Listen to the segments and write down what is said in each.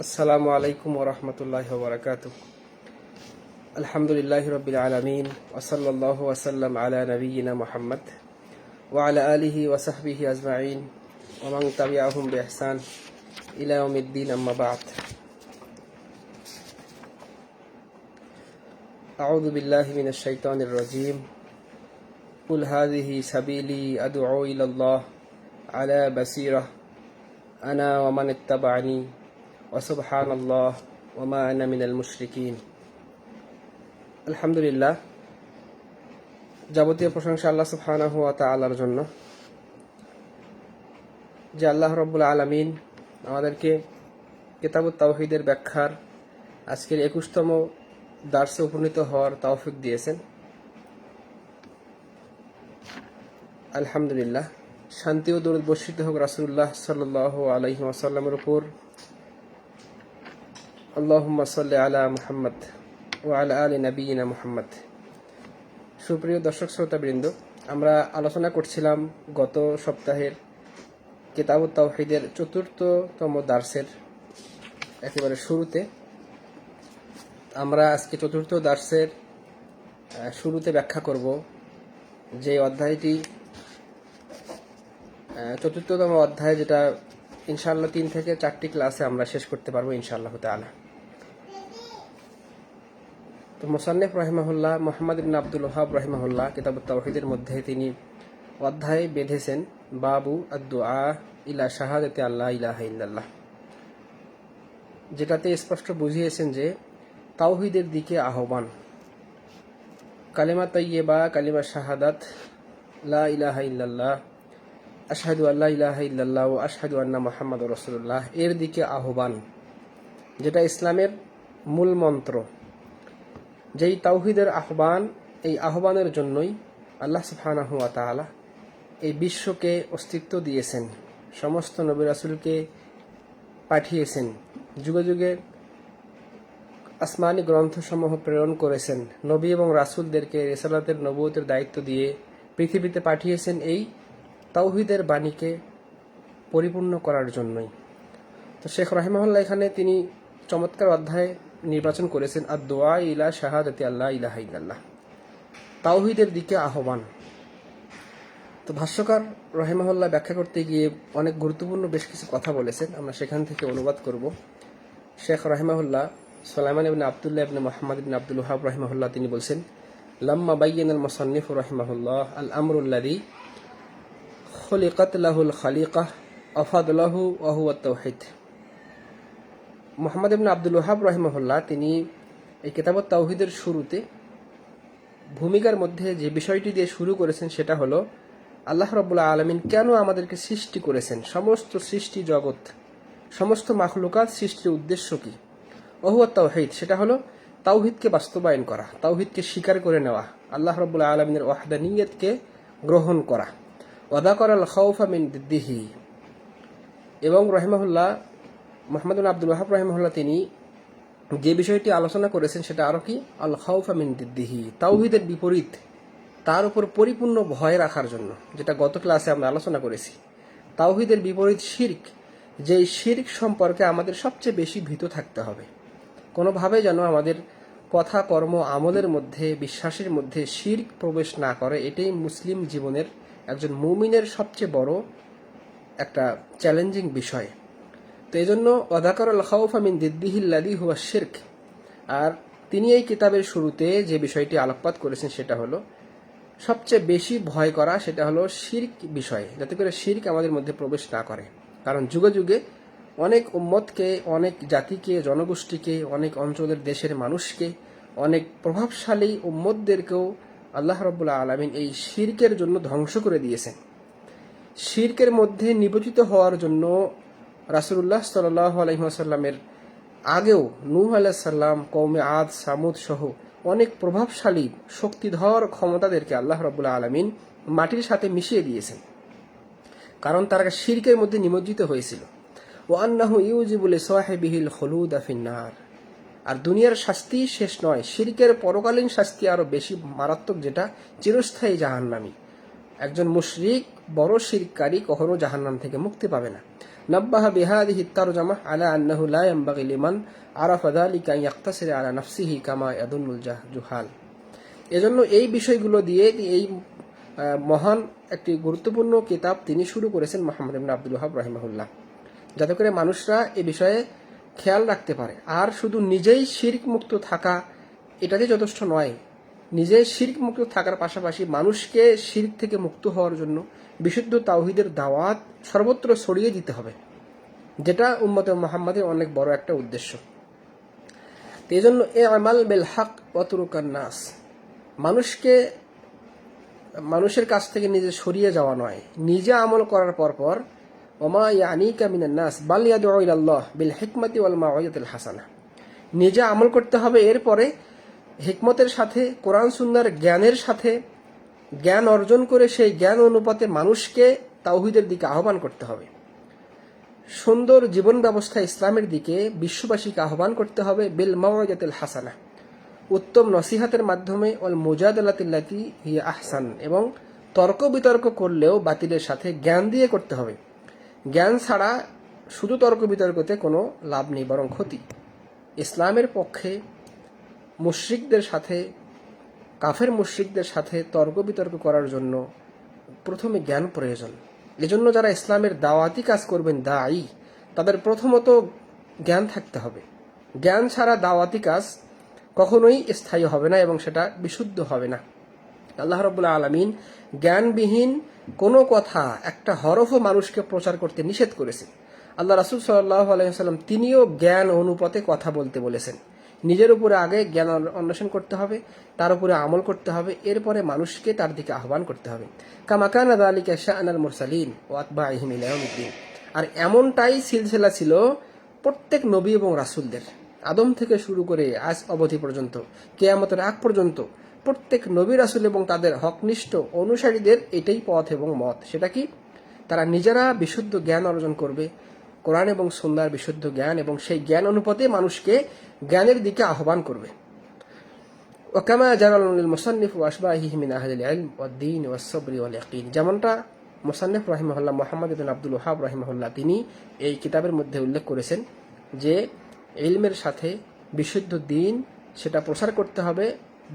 আসসালামু আলাইকুম ওয়া রাহমাতুল্লাহি ওয়া বারাকাতুহু। আলহামদুলিল্লাহি রাব্বিল আলামিন ওয়া সাল্লাল্লাহু ওয়া সাল্লাম আলা নাবিয়িনা মুহাম্মদ ওয়া আলা আলিহি ওয়া সাহবিহি আজমাইন ওয়া মান তাবিআহুম বিইহসান ইলা ইয়াউমিদ্দিন, আম্মা বা'দ। আউযু বিল্লাহি মিনাশ শাইতানির রাজীম। কুল হাযিহি সাবিলি আদ'উ ইলাল্লাহ আলা বাসীরাহ আনা ওয়া মান ইত্তাবা'আনি ওয়া সুবহানাল্লাহ ওয়া মা আনা মিনাল মুশরিকিন। আলহামদুলিল্লাহ, যাবতীয় প্রশংসা আল্লাহ সুবহানাহু ওয়া তাআলার জন্য, যে আল্লাহ রাব্বুল আলামিন আমাদেরকে কিতাবুত তাওহীদের ব্যাখ্যার আজকের 21তম দার্সে উপনীত হওয়ার তৌফিক দিয়েছেন। আলহামদুলিল্লাহ, শান্তি ও দরুদ বর্ষিত হোক রাসূলুল্লাহ সাল্লাল্লাহু আলাইহি ওয়াসাল্লামের উপর। আল্লাহুম্মা সাল্লি আলা মুহাম্মদ ওয়া আলা আলি নাবিয়িনা মুহাম্মদ। সুপ্রিয় দর্শক শ্রোতাবৃন্দ, আমরা আলোচনা করছিলাম গত সপ্তাহের কিতাবুত তাওহীদের ৪র্থতম দার্সের একেবারে শুরুতে। আমরা আজকে ৪র্থ দার্সের শুরুতে ব্যাখ্যা করব যে অধ্যায়টি ৪র্থতম অধ্যায়, যেটা ইনশাআল্লাহ ৩ থেকে ৪টি ক্লাসে আমরা শেষ করতে পারবো ইনশাআল্লাহ তাআলা। তো মুসান্নিফ রাহিমাহুল্লাহ মুহাম্মদ ইবনে আব্দুল ওয়াহাব রাহিমাহুল্লাহ কিতাবুত তাওহীদের মধ্যে তিনি অধ্যায় বেঁধেছেন বাবু আদ-দুআ ইলা শাহাদাতি আল্লা ইলাহা ইল্লাল্লাহ, যেটাতে স্পষ্ট বুঝিয়েছেন যে তাওহীদের দিকে আহ্বান, কালিমা তাইয়্যিবা, কালিমা শাহাদাত, লা ইলাহা ইল্লাল্লাহ, আশহাদু আল্লা ইলাহা ইল্লাল্লাহ ওয়া আশহাদু আন্না মুহাম্মাদুর রাসূলুল্লাহ, এর দিকে আহ্বান, যেটা ইসলামের মূল মন্ত্র। যেই তাওহীদের আহ্বান, এই আহ্বানের জন্যই আল্লাহ সুবহানাহু ওয়া তাআলা এই বিশ্বকে অস্তিত্ব দিয়েছেন, সমস্ত নবী রাসূলকে পাঠিয়েছেন, যুগে যুগে আসমানি গ্রন্থসমূহ প্রেরণ করেছেন, নবী এবং রাসূলদেরকে রিসালাতের নবুয়তের দায়িত্ব দিয়ে পৃথিবীতে পাঠিয়েছেন এই তাওহীদের বাণীকে পরিপূর্ণ করার জন্যই। তো শেখ রাহিমাহুল্লাহ এখানে তিনি চমৎকার অধ্যায় নির্বাচন করেছেন আদ-দুআ ইলা শাহাদাতি আল্লা ইলাহা ইল্লাল্লাহ, তাওহীদের দিকে আহ্বান। তো ভাষ্যকার রাহিমাহুল্লাহ ব্যাখ্যা করতে গিয়ে অনেক গুরুত্বপূর্ণ বেশ কিছু কথা বলেছেন, আমরা সেখান থেকে অনুবাদ করব। শেখ রাহিমাহুল্লাহ সুলাইমান ইবনে আব্দুল্লাহ ইবনে মুহাম্মদ ইবনে আব্দুল ওয়াহাব রাহিমাহুল্লাহ তিনি বলছেন, লাম্মা বায়্যানাল মুসান্নিফ রাহিমাহুল্লাহ আল আমরুল্লাযী খুলিকাত লাহুল খালিকাহ আফাদলাহু ওয়া হুয়া তাওহীদ। মুহাম্মদ ইবনে আব্দুল ওয়াহাব রাহিমাহুল্লাহ তিনি এই কিতাবুত তাওহীদের শুরুতে ভূমিকার মধ্যে যে বিষয়টি দিয়ে শুরু করেছেন সেটা হলো আল্লাহ রাব্বুল আলামিন কেন আমাদেরকে সৃষ্টি করেছেন, সমস্ত সৃষ্টি জগৎ, সমস্ত মাখলুকাত সৃষ্টির উদ্দেশ্য কি। ওয়া হুয়া তাওহীদ, সেটা হলো তাওহীদকে বাস্তবায়ন করা, তাওহীদকে স্বীকার করে নেওয়া, আল্লাহ রাব্বুল আলামিনের ওয়াহদানিয়তকে গ্রহণ করা। ওয়া যাকারাল খাউফা মিন দিদ্দিহি, এবং রাহিমাহুল্লাহ মুহাম্মদ ইবনে আব্দুল ওয়াহাব রাহিমাহুল্লাহ তিনি যে বিষয়টি আলোচনা করেছেন সেটা আরো কি, আল খাউফা মিন দিদ্দিহি, তাওহীদের বিপরীত, তার উপর পরিপূর্ণ ভয় রাখার জন্য, যেটা গত ক্লাসে আমরা আলোচনা করেছি। তাওহীদের বিপরীত শিরক, যেই শিরক সম্পর্কে আমাদের সবচেয়ে বেশি ভীত থাকতে হবে। কোনোভাবে যেন আমাদের কথা, কর্ম, আমলের মধ্যে, বিশ্বাসের মধ্যে শিরক প্রবেশ না করে, এটাই মুসলিম জীবনের একজন মুমিনের সবচেয়ে বড় একটা চ্যালেঞ্জিং বিষয়। তো এই জন্য ওয়াযাকারাল খাউফা মিন দিদ্দিহিল্লাযী হুয়া শিরক, আর তিনি এই কিতাবের শুরুতে যে বিষয়টি আলোকপাত করেছেন সেটা হলো সবচেয়ে বেশি ভয় করা, সেটা হলো শিরক বিষয়, যাতে করে শিরক আমাদের মধ্যে প্রবেশ না করে। কারণ যুগে যুগে অনেক উম্মতকে, অনেক জাতিকে, জনগোষ্ঠীকে, অনেক অঞ্চলের দেশের মানুষকে, অনেক প্রভাবশালী উম্মতদেরকেও আল্লাহ রাব্বুল আলামিন এই শিরকের জন্য ধ্বংস করে দিয়েছেন। শিরকের মধ্যে নিবচিত হওয়ার জন্য রাসূলুল্লাহ সাল্লাল্লাহু আলাইহি ওয়াসাল্লামের আগেও নূহ আলাইহিস সালাম, কওমে আদ, সামুদ সহ অনেক প্রভাবশালী শক্তিধর ক্ষমতাদেরকে আল্লাহ রাব্বুল আলামিন মাটির সাথে মিশিয়ে দিয়েছেন, কারণ তারা শিরকের মধ্যে নিমজ্জিত হয়েছিল। ওয়া আন্নাহু ইউজিবু লিসাহিবিহিল খুলুদা ফিন্নার, আর দুনিয়ার শাস্তি শেষ নয়, শিরকের পরকালীন শাস্তি আরো বেশি মারাত্মক, যেটা চিরস্থায়ী জাহান্নামী। একজন মুশরিক বড় শিরককারী কখনো জাহান্নাম থেকে মুক্তি পাবে না। নাব্বাহা বিহাদিহি তারজামাহ আলা আন্নাহু লা ইয়ানবাগি লিমান আরাফা যালিকা আন ইয়াকতাসিরা আলা নাফসিহি কামা ইয়াদুন্নুল জুহাল। এজন্য এই বিষয়গুলো দিয়ে এই মহান একটি গুরুত্বপূর্ণ কিতাব তিনি শুরু করেছেন মুহাম্মদ ইবনে আব্দুল ওয়াহাব রাহিমাহুল্লাহ, যাতে করে মানুষরা এ বিষয়ে খেয়াল রাখতে পারে। আর শুধু নিজেই শিরক মুক্ত থাকা এটাতে যথেষ্ট নয়, নিজে শিরক মুক্ত থাকার পাশাপাশি মানুষকে শিরক থেকে মুক্ত হওয়ার জন্য বিশুদ্ধ তাওহীদের দাওয়াত সর্বত্র ছড়িয়ে দিতে হবে, যেটা উম্মতে মুহাম্মাদের অনেক বড় একটা উদ্দেশ্য। এই জন্য এ আমাল বিল হক ওয়া তুরুকান নাস, মানুষের কাছ থেকে নিজে সরিয়ে যাওয়া নয়, নিজে আমল করার পর ওমা ইয়ানিকা মিনান নাস বাল ইয়াদউ ইলাল্লাহ বিল হিকমাতি ওয়াল মাউইযাতিল হাসানা, নিজে আমল করতে হবে, এরপরে হিকমতের সাথে কোরআন সুন্নাহর জ্ঞানের সাথে জ্ঞান অর্জন করে সেই জ্ঞান অনুপাতে মানুষকে তাওহীদের দিকে আহ্বান করতে হবে। সুন্দর জীবন ব্যবস্থা ইসলামের দিকে বিশ্ববাসীকে আহ্বান করতে হবে বিল মাউইযাতিল হাসানা, উত্তম নসিহাতের মাধ্যমে ওয়াল মুজাদালাতিল্লাতি হিয়া আহসান, এবং তর্ক বিতর্ক করলেও বাতিলের সাথে জ্ঞান দিয়ে করতে হবে। জ্ঞান ছাড়া শুধু তর্ক বিতর্কতে কোনো লাভ নেই, বরং ক্ষতি। ইসলামের পক্ষে মুশরিকদের সাথে, কাফের মুশরিকদের সাথে তর্ক বিতর্ক করার জন্য প্রথমে জ্ঞান প্রয়োজন। এজন্য যারা ইসলামের দাওয়াতি কাজ করবেন, দায়ী, তাদের প্রথমত জ্ঞান থাকতে হবে। জ্ঞান ছাড়া দাওয়াতি কাজ কখনোই স্থায়ী হবে না এবং সেটা বিশুদ্ধ হবে না। আল্লাহ রাব্বুল আলামিন জ্ঞানবিহীন কোনো কথা, একটা হরফও মানুষকে প্রচার করতে নিষেধ করেছেন। আল্লাহ রাসূল সাল্লাল্লাহু আলাইহি ওয়াসাল্লাম তিনিও জ্ঞান অনুপাতে কথা বলতে বলেছেন। নিজের উপরে আগে জ্ঞান অন্বেষণ করতে হবে, তার উপরে আমল করতে হবে, এরপরে মানুষকে তার দিকে আহ্বান করতে হবে। কামা কানা যালিকা শাআনুল মুরসালিন ওয়া আতবাইহিম ইলা ইয়াউমিদ্দিন। আর এমনটাই সিলসিলা ছিল প্রত্যেক নবী এবং রাসূলদের, আদম থেকে শুরু করে আজ অবধি পর্যন্ত, কিয়ামতের আগ পর্যন্ত প্রত্যেক নবী রাসূল এবং তাদের হকনিষ্ঠ অনুসারীদের এটাই পথ এবং মত। সেটা কি? তারা নিজেরা বিশুদ্ধ জ্ঞান অর্জন করবে, কোরআন এবং সুন্নাহর বিশুদ্ধ জ্ঞান, এবং সেই জ্ঞান অনুপাতে মানুষকে জ্ঞানের দিকে আহ্বান করবে। ওয়াকামা জালালুল মুসান্নিফ ওয়া আশবাহিহি মিন আহলিল ইলম ওয়াদ দ্বীন ওয়াস সাবরি ওয়াল ইয়াকিন, যেমনটা মুসান্নিফ রাহিমাহুল্লাহ মুহাম্মদ ইবনে আব্দুল ওয়াহাব রাহিমাহুল্লাহ তিনি এই কিতাবের মধ্যে উল্লেখ করেছেন যে ইলমের সাথে বিশুদ্ধ দ্বীন সেটা প্রচার করতে হবে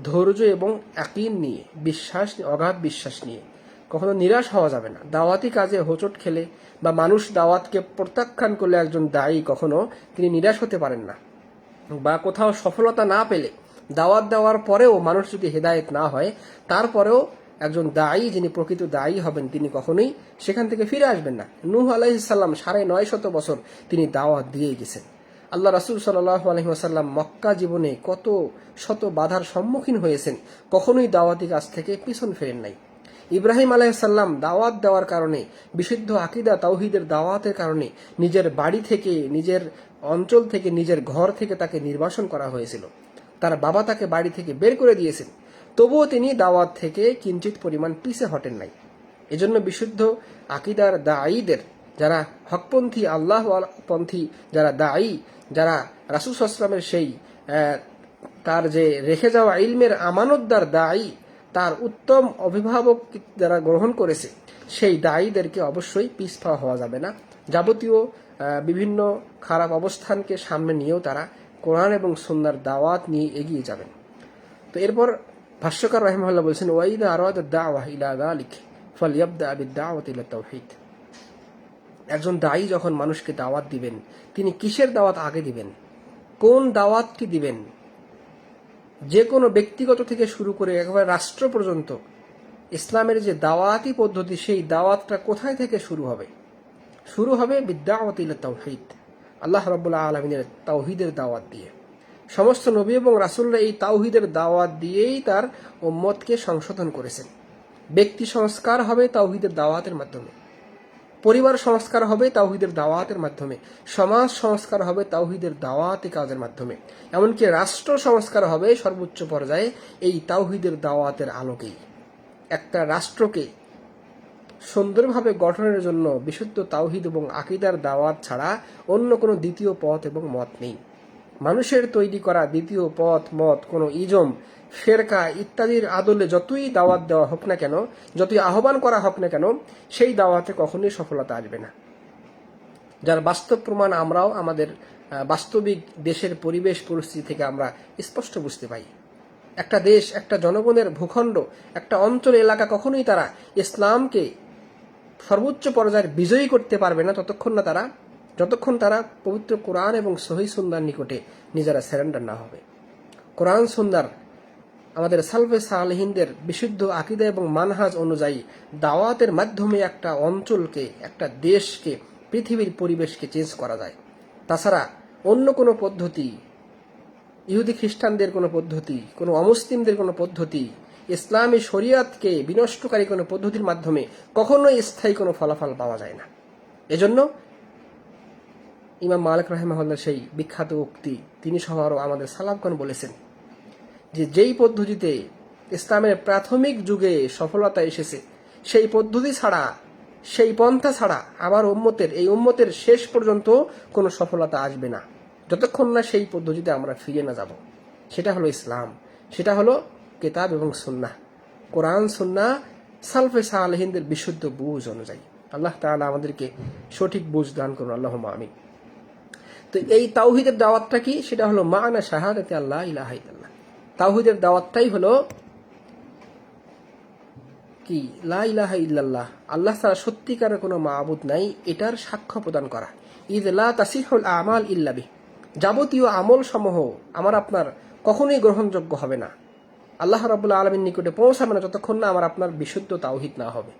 ধৈর্য এবং ইয়াকিন নিয়ে, বিশ্বাস, অগাধ বিশ্বাস নিয়ে। কখনো নিরাশ হওয়া যাবে না। দাওয়াতি কাজে হোঁচট খেলে বা মানুষ দাওয়াতকে প্রত্যাখ্যান করলে একজন দায়ী কখনো তিনি নিরাশ হতে পারেন না, বা কোথাও সফলতা না পেলে দাওয়াত দেওয়ার পরেও মানুষ যদি হেদায়েত না হয়, তারপরেও একজন দায়ী, যিনি প্রকৃত দায়ী হবেন, তিনি কখনোই সেখান থেকে ফিরে আসবেন না। নূহ আলাইহিস সালাম 950 বছর তিনি দাওয়াত দিয়ে গেছেন। আল্লাহ রাসূল সাল্লাল্লাহু আলাইহি ওয়াসাল্লাম মক্কা জীবনে কত শত বাধার সম্মুখীন হয়েছেন, কখনোই দাওয়াতি কাজ থেকে পিছন ফেরেন নাই। ইব্রাহিম আলাইহিস সালাম দাওয়াত দেওয়ার কারণে, বিশুদ্ধ আকীদা তাওহীদের দাওয়াতের কারণে নিজের বাড়ি থেকে, নিজের অঞ্চল থেকে, নিজের ঘর থেকে তাকে নির্বাসন করা হয়েছিল। তার বাবা তাকে বাড়ি থেকে বের করে দিয়েছেন, তবুও তিনি দাওয়াত থেকে কিঞ্চিত পরিমাণ পিছে হটেন নাই। এজন্য বিশুদ্ধ আকীদার দায়ীদের, যারা হকপন্থী, আল্লাহপন্থী যারা দায়ী, যারা রাসূল সাল্লাল্লাহু আলাইহি ওয়াসাল্লামের সেই তার যে রেখে যাওয়া ইলমের আমানতদার দায়ী, তার উত্তম অভিভাবক যারা গ্রহণ করেছে, সেই দায়ীদেরকে অবশ্যই পিছপা হওয়া যাবে না। যাবতীয় বিভিন্ন খারাপ অবস্থানকে সামনে নিয়েও তারা কোরআন এবং সুন্নাহর দাওয়াত নিয়ে এগিয়ে যাবেন। তো এরপর ভাষ্যকার রাহিমাহুল্লাহ বলছেন, ওয়াইদা আরাদা দাওয়াহ ইলা যালিক ফালইয়াবদা বিদ-দাওয়াতি ইলা তাওহীদ। একজন দায়ী যখন মানুষকে দাওয়াত দিবেন, তিনি কিসের দাওয়াত আগে দিবেন, কোন দাওয়াতটি দিবেন? যে কোনো ব্যক্তিগত থেকে শুরু করে একেবারে রাষ্ট্র পর্যন্ত ইসলামের যে দাওয়াতি পদ্ধতি, সেই দাওয়াতটা কোথায় থেকে শুরু হবে? শুরু হবে বিদ-দাওয়াতি ইলা তাওহীদ, আল্লাহ রাব্বুল আলামিনের তাওহীদের দাওয়াত দিয়ে। সমস্ত নবী এবং রাসূলরা এই তাওহীদের দাওয়াত দিয়েই তার উম্মতকে সংশোধন করেছেন। ব্যক্তি সংস্কার হবে তাওহীদের দাওয়াতের মাধ্যমে, পরিবার সংস্কার হবে তাওহীদের দাওয়াতের মাধ্যমে, সমাজ সংস্কার হবে তাওহীদের দাওয়াতি কাজের মাধ্যমে, এমনকি রাষ্ট্র সংস্কার হবে সর্বোচ্চ পর্যায়ে এই তাওহীদের দাওয়াতের আলোকেই। একটা রাষ্ট্রকে সুন্দরভাবে গঠনের জন্য বিশুদ্ধ তাওহীদ এবং আকীদার দাওয়াত ছাড়া অন্য কোনো দ্বিতীয় পথ এবং মত নেই। মানুষের তৈরি করা দ্বিতীয় পথ মত কোনো ইজম ফেরকা ইত্যাদির আদলে যতই দাওয়াত দেওয়া হোক না কেন, যতই আহ্বান করা হোক না কেন, সেই দাওয়াতে কখনোই সফলতা আসবে না। যার বাস্তব প্রমাণ আমরাও আমাদের বাস্তবিক দেশের পরিবেশ পরিস্থিতি থেকে আমরা স্পষ্ট বুঝতে পাই। একটা দেশ, একটা জনগণের ভূখণ্ড, একটা অঞ্চল এলাকা কখনোই তারা ইসলামকে সর্বোচ্চ পর্যায়ে বিজয়ী করতে পারবে না যতক্ষণ তারা পবিত্র কোরআন এবং সহিহ সুন্নাহর নিকটে নিজেরা সারেন্ডার না হবে। কোরআন সুন্নাহর আমাদের সালফে সালেহিনদের বিশুদ্ধ আকীদা এবং মানহাজ অনুযায়ী দাওয়াতের মাধ্যমে একটা অঞ্চলকে, একটা দেশকে, পৃথিবীর পরিবেশকে চেঞ্জ করা যায়। তাছাড়া অন্য কোনো পদ্ধতি, ইহুদি খ্রিস্টানদের কোনো পদ্ধতি, কোনো অমুসলিমদের কোনো পদ্ধতি, ইসলামী শরিয়াতকে বিনষ্টকারী কোনো পদ্ধতির মাধ্যমে কখনোই স্থায়ী কোনো ফলাফল পাওয়া যায় না। এজন্য ইমাম মালিক রাহিমাহুল্লাহর সেই বিখ্যাত উক্তি, তিনি সহ আরও আমাদের সালাফগণ বলেছেন যে যেই পদ্ধতিতে ইসলামের প্রাথমিক যুগে সফলতা এসেছে, সেই পদ্ধতি ছাড়া, সেই পন্থা ছাড়া আবার এই উম্মতের শেষ পর্যন্ত কোনো সফলতা আসবে না, যতক্ষণ না সেই পদ্ধতিতে আমরা ফিরে না যাব। সেটা হলো ইসলাম, সেটা হলো কিতাব এবং সুন্নাহ, কোরআন সুন্নাহ, সালফে সালেহিনদের বিশুদ্ধ বুঝ অনুযায়ী। আল্লাহ তাআলা আমাদেরকে সঠিক বুঝ দান করুন, আল্লাহুম্মা আমিন। তো এই তাওহীদের দাওয়াতটা কি? সেটা হলো মা'না শাহাদাতি আল্লাহ ইলাহা ইল্লাল্লাহ। তাওহীদের দাওয়াতটাই হলো কি? লা ইলাহা ইল্লাল্লাহ, আল্লাহ ছাড়া সত্যিকারের কোনো মাবুদ নাই, এটার সাক্ষ্য প্রদান করা। ইয লা তাসিহুল আমাল ইল্লা বিহ, যাবতীয় আমল সমূহ আমার আপনার কখনোই গ্রহণযোগ্য হবে না, আল্লাহ রাব্বুল আলামিন নিকটে পৌঁছাবে না, যতক্ষণ না আমার আপনার বিশুদ্ধ তাওহীদ না হবে।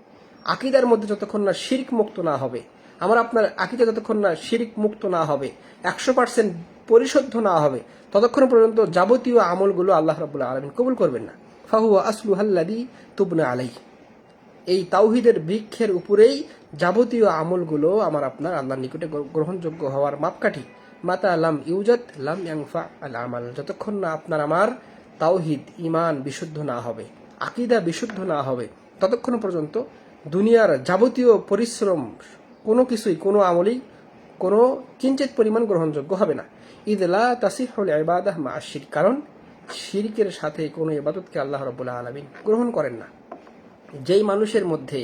আকীদার মধ্যে যতক্ষণ না শিরক মুক্ত না হবে, আমার আপনার আকীদা যতক্ষণ না শিরক মুক্ত না হবে, 100% পরিশুদ্ধ না হবে, ততক্ষণ পর্যন্ত যাবতীয় আমলগুলো আল্লাহ রাব্বুল আলামিন কবুল করবেন না। ফাহুয়া আসলুহাল্লাযী তুবনা আলাইহি, এই তাওহীদের বৃক্ষের উপরেই যাবতীয় আমলগুলো আমার আপনার আল্লাহর নিকটে গ্রহণযোগ্য হওয়ার মাপকাঠি। মাতা লাম ইউজাদ লাম ইয়ানফা আল আমাল, যতক্ষণ না আপনার আমার তাওহীদ, ঈমান বিশুদ্ধ না হবে, আকীদা বিশুদ্ধ না হবে, ততক্ষণ পর্যন্ত দুনিয়ার যাবতীয় পরিশ্রম কোনো কিছুই, কোনো আমলই, কোনো কিঞ্চিত পরিমাণ গ্রহণযোগ্য হবে না। ইয লা তাসিহুল ইবাদাহ মা'আশ শিরক, কারণ শিরকের সাথে কোনো ইবাদতকে আল্লাহ রাব্বুল আলামিন গ্রহণ করেন না। যেই মানুষের মধ্যে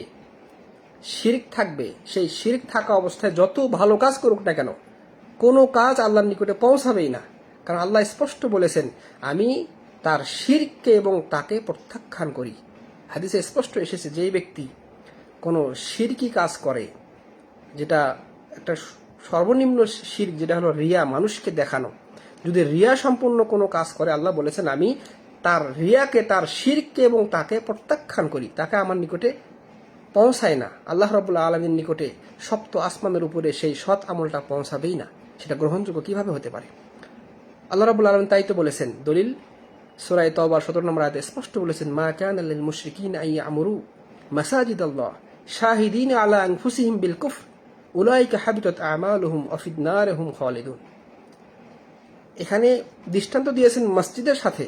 শিরক থাকবে, সেই শিরক থাকা অবস্থায় যত ভালো কাজ করুক না কেন, কোনো কাজ আল্লাহর নিকটে পৌঁছাবেই না। কারণ আল্লাহ স্পষ্ট বলেছেন, আমি তার শিরককে এবং তাকে প্রত্যাখ্যান করি। হাদিসে স্পষ্ট এসেছে, যেই ব্যক্তি কোনো শিরকি কাজ করে, যেটা একটা সর্বনিম্ন শিরক, যেটা হলো রিয়া, মানুষকে দেখানো, যদি রিয়া সম্পূর্ণ কোনো কাজ করে, আল্লাহ বলেছেন আমি তার রিয়াকে, তার শিরককে এবং তাকে প্রত্যাখ্যান করি, তাকে আমার নিকটে পৌঁছায় না। আল্লাহ রাব্বুল আলামিনের নিকটে সপ্ত আসমানের উপরে সেই সৎ আমলটা পৌঁছাবেই না, সেটা গ্রহণযোগ্য কিভাবে হতে পারে? আল্লাহ রাব্বুল আলামিন তাই তো বলেছেন, দলিল সূরা তাওবার 17 নম্বর আয়াতে স্পষ্ট বলেছেন, মা কানা লিল মুশরিকিনা আন ইয়ামুরু মাসাজিদাল্লাহ শাহিদিনা আলা আনফুসিহিম বিল কুফর উলাইকা হাবিতাত আমালুহুম ওয়া ফিন নারি হুম খালিদুন। এখানে দৃষ্টান্ত দিয়েছেন মসজিদের সাথে,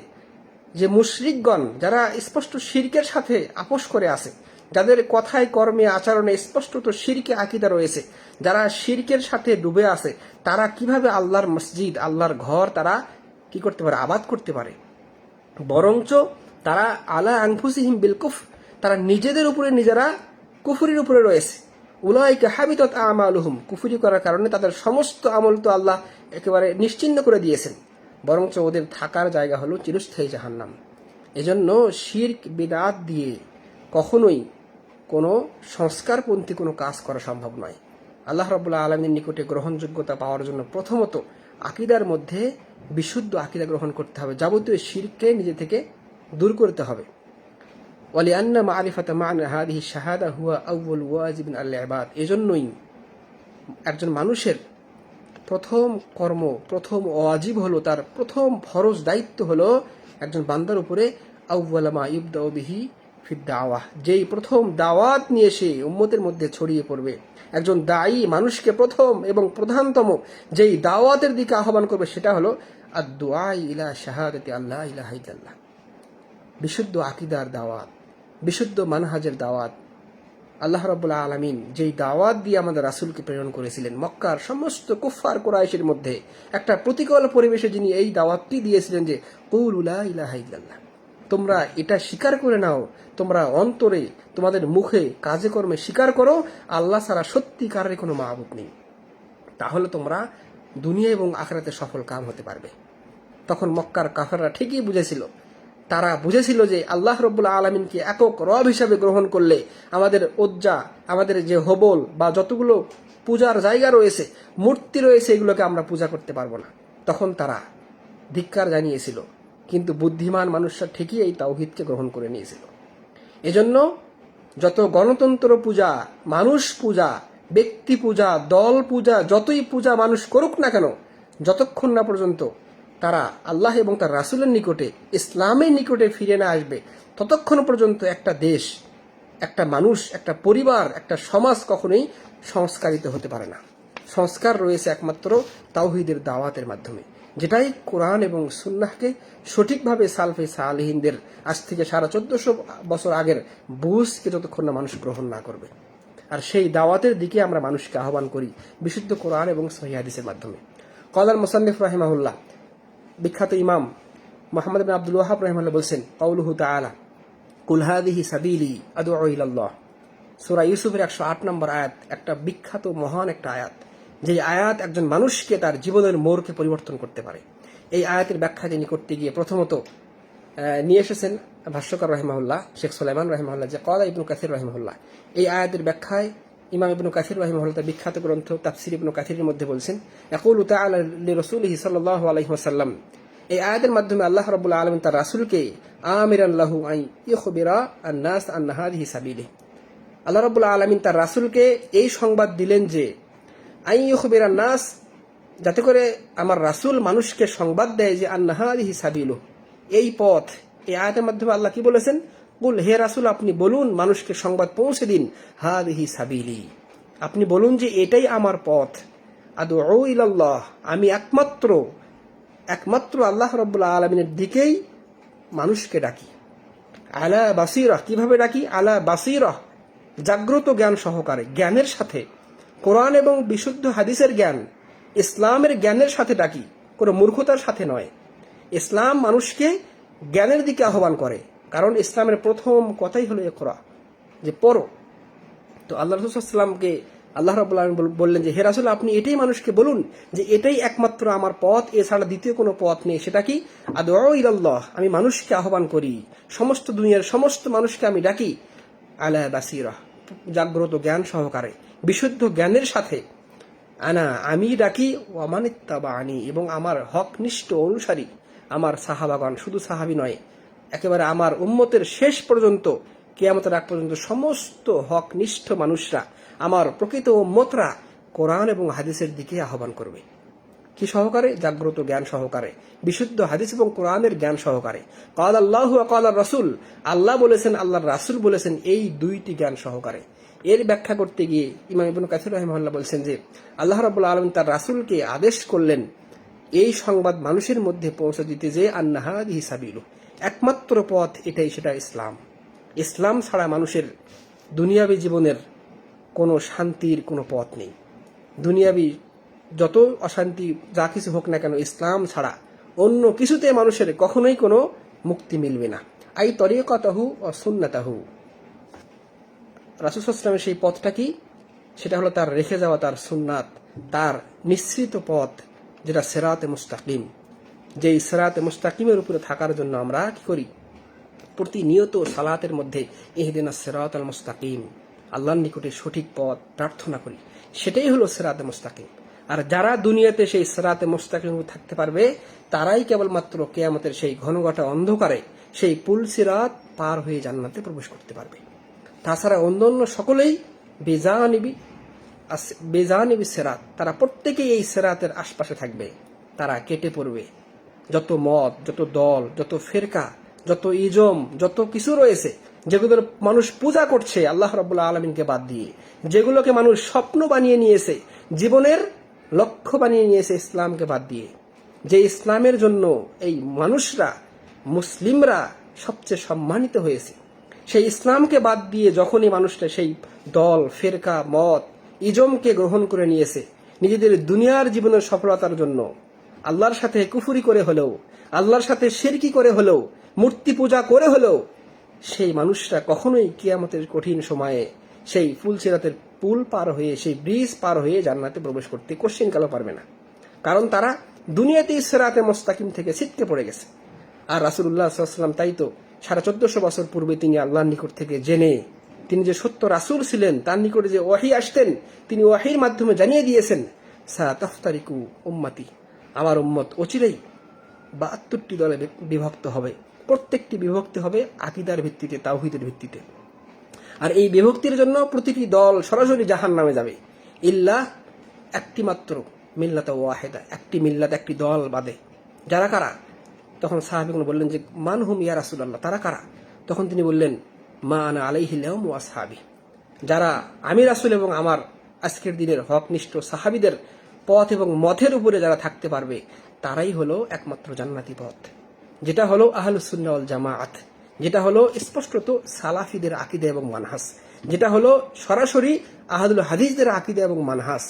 যে মুশরিকগণ যারা স্পষ্ট শিরকের সাথে আপোষ করে আছে, যাদের কথায় কর্মে আচরণে স্পষ্টত শিরকে আকীদা রয়েছে, যারা শিরকের সাথে ডুবে আছে, তারা কিভাবে আল্লাহর মসজিদ, আল্লাহর ঘর তারা কি করতে পারে? আবাদ করতে পারে। বরঞ্চ তারা আলা আনফুসিহিম বিল কুফর, তারা নিজেদের উপরে নিজেরা কুফরির উপরে রয়েছে। উলাইকা হাবিতাত আমালুহুম, কুফরি করার কারণে তাদের সমস্ত আমল তো আল্লাহ একেবারে নিশ্চিহ্ন করে দিয়েছেন, বরঞ্চ ওদের থাকার জায়গা হলো চিরস্থায়ী জাহান্নাম। এজন্য শিরক বিদআত দিয়ে কখনোই কোনো সংস্কারপন্থী কোনো কাজ করা সম্ভব নয়। আল্লাহ রাব্বুল আলামিনের নিকটে গ্রহণযোগ্যতা পাওয়ার জন্য প্রথমত আকীদার মধ্যে বিশুদ্ধ আকীদা গ্রহণ করতে হবে, যাবতীয় শিরককে নিজে থেকে দূর করতে হবে। ওয়ালিআন্না মারিফাতা মা'না হাদিহি শাহাদা হুয়া আউয়াল ওয়াজিবিন আল ইবাদ, এজন্যই একজন মানুষের প্রথম কর্ম, প্রথম ওয়াজিব হলো, তার প্রথম ফরজ দায়িত্ব হলো একজন বান্দার উপরে আউয়ালা মা ইবদাউ বিহি ফিদ দাওয়াহ, যেই প্রথম দাওয়াত নিয়ে সে উম্মতের মধ্যে ছড়িয়ে পড়বে। একজন দায়ী মানুষকে প্রথম এবং প্রধানতম যেই দাওয়াতের দিকে আহ্বান করবে, সেটা হলো আদ-দুআ ইলা শাহাদাতি আল্লাহ ইলাহা ইল্লাল্লাহ, বিশুদ্ধ আকীদার দাওয়াত, বিশুদ্ধ মানহাজের দাওয়াত, আল্লাহ রাব্বুল আলামিন যেই দাওয়াত দিয়ে আমাদের রাসূলকে প্রেরণ করেছিলেন, মক্কার সমস্ত কুফফার কুরাইশের মধ্যে একটা প্রতিকূল পরিবেশে যিনি এই দাওয়াতটি দিয়েছিলেন যে কুলু লা ইলাহা ইল্লাল্লাহ, তোমরা এটা স্বীকার করে নাও, তোমরা অন্তরে তোমাদের মুখে কাজে কর্মে স্বীকার করো আল্লাহ ছাড়া সত্যিকারের কোনো মাবুদ নেই, তাহলে তোমরা দুনিয়া এবং আখিরাতে সফল কাম হতে পারবে। তখন মক্কার কাফেররা ঠিকই বুঝেছিল, তারা বুঝেছিল যে আল্লাহ রাব্বুল আলামিনকে একক রব হিসাবে গ্রহণ করলে আমাদের ওজ্জা, আমাদের যে হবল বা যতগুলো পূজার জায়গা রয়েছে, মূর্তি রয়েছে, এগুলোকে আমরা পূজা করতে পারবো না। তখন তারা ধিক্কার জানিয়েছিল, কিন্তু বুদ্ধিমান মানুষরা ঠিকই এই তাওহীদকে গ্রহণ করে নিয়েছিল। এজন্য যত গণতন্ত্র পূজা, মানুষ পূজা, ব্যক্তি পূজা, দল পূজা, যতই পূজা মানুষ করুক না কেন, যতক্ষণ না পর্যন্ত তারা আল্লাহ এবং তার রাসূলের নিকটে, ইসলামের নিকটে ফিরে না আসবে, ততক্ষণ পর্যন্ত একটা দেশ, একটা মানুষ, একটা পরিবার, একটা সমাজ কখনোই সংস্কারিত হতে পারে না। সংস্কার রয়েছে একমাত্র তাওহীদের দাওয়াতের মাধ্যমে, যেটাই কোরআন এবং সুন্নাহকে সঠিকভাবে সালফে সালেহিনদের আজ থেকে 1450 বছর আগের বুঝকে যতক্ষণ না মানুষ গ্রহণ না করবে। আর সেই দাওয়াতের দিকে আমরা মানুষকে আহ্বান করি বিশুদ্ধ কোরআন এবং সহিহ হাদিসের মাধ্যমে। ক্বালাল মুসান্নিফ রাহিমাহুল্লাহ, বিখ্যাত ইমাম মুহাম্মদ ইবনে আব্দুল ওয়াহাব রাহিমাহুল্লাহ বলছেন, কাউলুহু তাআলা কুল হাযিহি সাবিলি আদউ ইলাল্লাহ, সূরা ইউসুফের 108 নম্বর আয়াত, একটা বিখ্যাত মহান একটা আয়াত, যে আয়াত একজন মানুষকে তার জীবনের মোড়কে পরিবর্তন করতে পারে। এই আয়াতের ব্যাখ্যা তিনি করতে গিয়ে প্রথমত নিয়ে এসেছেন ভাষ্যকার রাহিমাহুল্লাহ শেখ সুলাইমান রাহিমাহুল্লাহ, যে ক্বালা ইবনু কাসির রাহিমাহুল্লাহ, এই আয়াতের ব্যাখ্যায় ইমাম ইবনু কাসির রাহিমাহুল্লাহ তার বিখ্যাত গ্রন্থ তাফসীর ইবনু কাসিরের মধ্যে বলছেন, ইয়াকুলু তাআলা লিরাসূলিহি সাল্লাল্লাহু আলাইহি ওয়াসাল্লাম, এই আয়াতের মাধ্যমে আল্লাহ রাব্বুল আলামিন তার রাসূলকে আমিরান লাহু আন ইখবিরা আন-নাস আন হাযিহি সাবিলি, আল্লাহ রাব্বুল আলামিন তার রাসূলকে এই সংবাদ দিলেন যে আন ইখবিরা আন-নাস, যাতে করে আমার রাসূল মানুষকে সংবাদ দেয় যে আন হাযিহি সাবিলু, এই পথ। এই আয়াতের মাধ্যমে আল্লাহ কি বলেছেন, কুল, হে রাসূল আপনি বলুন, মানুষকে সংবাদ পৌঁছে দিন, হাযিহি সাবিলি, আপনি বলুন যে এটাই আমার পথ, আদউ ইলাল্লাহ, আমি একমাত্র আল্লাহ রাব্বুল আলামিনের দিকেই মানুষকে ডাকি। আলা বাসীরা, কিভাবে ডাকি? আলা বাসীরা, জাগ্রত জ্ঞান সহকারে, জ্ঞানের সাথে, কোরআন এবং বিশুদ্ধ হাদিসের জ্ঞান, ইসলামের জ্ঞানের সাথে ডাকি, কোনো মূর্খতার সাথে নয়। ইসলাম মানুষকে জ্ঞানের দিকে আহ্বান করে, কারণ ইসলামের প্রথম কথাই হলো ইকরা, যে পড়ো। তো আল্লাহ রাসূল সাল্লাল্লাহু আলাইহি ওয়াসাল্লামকে আল্লাহ রাব্বুল আলামিন বললেন যে হে রাসূল আপনি এটাই মানুষকে বলুন যে এটাই একমাত্র আমার পথ, এছাড়া দ্বিতীয় কোনো পথ নেই। সেটা কি? আদউ ইলাল্লাহ, আমি মানুষকে আহ্বান করি, সমস্ত দুনিয়ার সমস্ত মানুষকে আমি ডাকি, আলা বাসীরা, জাগ্রত জ্ঞান সহকারে, বিশুদ্ধ জ্ঞানের সাথে, আনা, আমি ডাকি, ওয়া মানিত্তাবানি, এবং আমার হকনিষ্ঠ অনুসারী, আমার সাহাবাগণ, শুধু সাহাবী নয়, একেবারে আমার উম্মতের শেষ পর্যন্ত, কিয়ামতের আগ পর্যন্ত সমস্ত হকনিষ্ঠ মানুষরা, আমার প্রকৃত উম্মতরা কোরআন এবং হাদিসের দিকে আহ্বান করবে। কি সহকারে? জাগ্রত জ্ঞান সহকারে, বিশুদ্ধ হাদিস এবং কোরআনের জ্ঞান সহকারে। ক্বালা আল্লাহু ওয়া ক্বালা রাসূল, আল্লাহ বলেছেন, আল্লাহর রাসূল বলেছেন, এই দুইটি জ্ঞান সহকারে। এর ব্যাখ্যা করতে গিয়ে ইমাম ইবনু কাসির রাহিমাহুল্লাহ বলছেন যে আল্লাহ রাব্বুল আলামিন তার রাসূলকে আদেশ করলেন এই সংবাদ মানুষের মধ্যে পৌঁছে দিতে, যে আন্না হাযিহি সাবিলু, একমাত্র পথ এটাই, সেটা ইসলাম। ইসলাম ছাড়া মানুষের দুনিয়াবী জীবনের কোনো শান্তির কোনো পথ নেই। দুনিয়াবী যত অশান্তি যা কিছু হোক না কেন, ইসলাম ছাড়া অন্য কিছুতে মানুষের কখনোই কোনো মুক্তি মিলবে না। আই তরিকাতাহু ওয়া সুন্নাতাহু, রাসূল সাল্লাল্লাহু আলাইহি ওয়াসাল্লামের সেই পথটা কি? সেটা হলো তার রেখে যাওয়া তার সুন্নাত, তার নিঃসৃত পথ, যেটা সিরাতে মুস্তাকিম। যেই সিরাতে মুস্তাকিমের উপরে থাকার জন্য আমরা কি করি? প্রতিনিয়ত সালাতের মধ্যে ইহদিনাস সিরাতাল মুস্তাকিম, আল্লাহর নিকটে সঠিক পথ প্রার্থনা করি, সেটাই হলো সিরাতে মুস্তাকিম। আর যারা দুনিয়াতে সেই সিরাতে মুস্তাকিম থাকতে পারবে, তারাই কেবলমাত্র কিয়ামতের সেই ঘনঘটা অন্ধকারে সেই পুল সিরাত পার হয়ে জান্নাতে প্রবেশ করতে পারবে। তাছাড়া অন্যান্য সকলেই বেজানিবি সিরাত, তারা প্রত্যেকেই এই সিরাতের আশপাশে থাকবে, তারা কেটে পড়বে। যত মত, যত দল, যত ফেরকা, যত ইজম, যত কিছু রয়েছে, যেগুলোর মানুষ পূজা করছে আল্লাহ রাব্বুল আলামিনকে বাদ দিয়ে, যেগুলোকে মানুষ স্বপ্ন বানিয়ে নিয়েছে, জীবনের লক্ষ্য বানিয়ে নিয়েছে ইসলামকে বাদ দিয়ে, যে ইসলামের জন্য এই মানুষরা, মুসলিমরা সবচেয়ে সম্মানিত হয়েছে, সেই ইসলামকে বাদ দিয়ে যখনই মানুষটা সেই দল, ফেরকা, মত, ইজমকে গ্রহণ করে নিয়েছে নিজেদের দুনিয়ার জীবনের সফলতার জন্য, আল্লাহর সাথে কুফুরি করে হলেও, আল্লাহর সাথে শিরকি করে হলেও, মূর্তি পূজা করে হলেও, সেই মানুষরা কখনোই কিয়ামতের কঠিন সময়ে সেই ফুলসিরাতের পুল পার হয়ে, সেই ব্রিজ পার হয়ে জান্নাতে প্রবেশ করতে কোশ্চিন কালও পারবে না। কারণ তারা দুনিয়াতেই সিরাতে মুস্তাকিম থেকে ছিটকে পড়ে গেছে। আর রাসূলুল্লাহ সাল্লাল্লাহু আলাইহি ওয়াসাল্লাম তাই তো 1450 বছর পূর্বে তিনি আল্লাহর নিকট থেকে জেনে, তিনি যে সত্য রাসূল ছিলেন, তার নিকটে যে ওয়াহী আসতেন, তিনি ওয়াহীর মাধ্যমে জানিয়ে দিয়েছেন, সাতাফতারিকু উম্মতি, আমার উম্মত অচিরেই 72টি দলে বিভক্ত হবে। প্রত্যেকটি বিভক্তি হবে আকীদার ভিত্তিতে, তাওহীদের ভিত্তিতে। আর এই বিভক্তির জন্য প্রতিটি দল সরাসরি জাহান্নামে যাবে, ইল্লা একটি মাত্র মিল্লাত ওয়াহিদা, একটি মিল্লাত, একটি দল বাদে। যারা কারা? তখন সাহাবীগণ বললেন যে মান হুম ইয়া রাসূলুল্লাহ, তারা কারা? তখন তিনি বললেন মা আনা আলাইহিল ইয়াউম ওয়া আসহাবী, যারা আমি রাসূল এবং আমার আজকের দিনের হকনিষ্ঠ সাহাবীদের পথ এবং মতের উপরে যারা থাকতে পারবে, তারাই হলো একমাত্র জান্নাতি পথ, যেটা হলো আহলুস সুন্নাহ ওয়াল জামাআত, যেটা হলো স্পষ্টত সালাফিদের আকীদা এবং মানহাজ, যেটা হলো সরাসরি আহলুল হাদিসদের আকীদা এবং মানহাজ,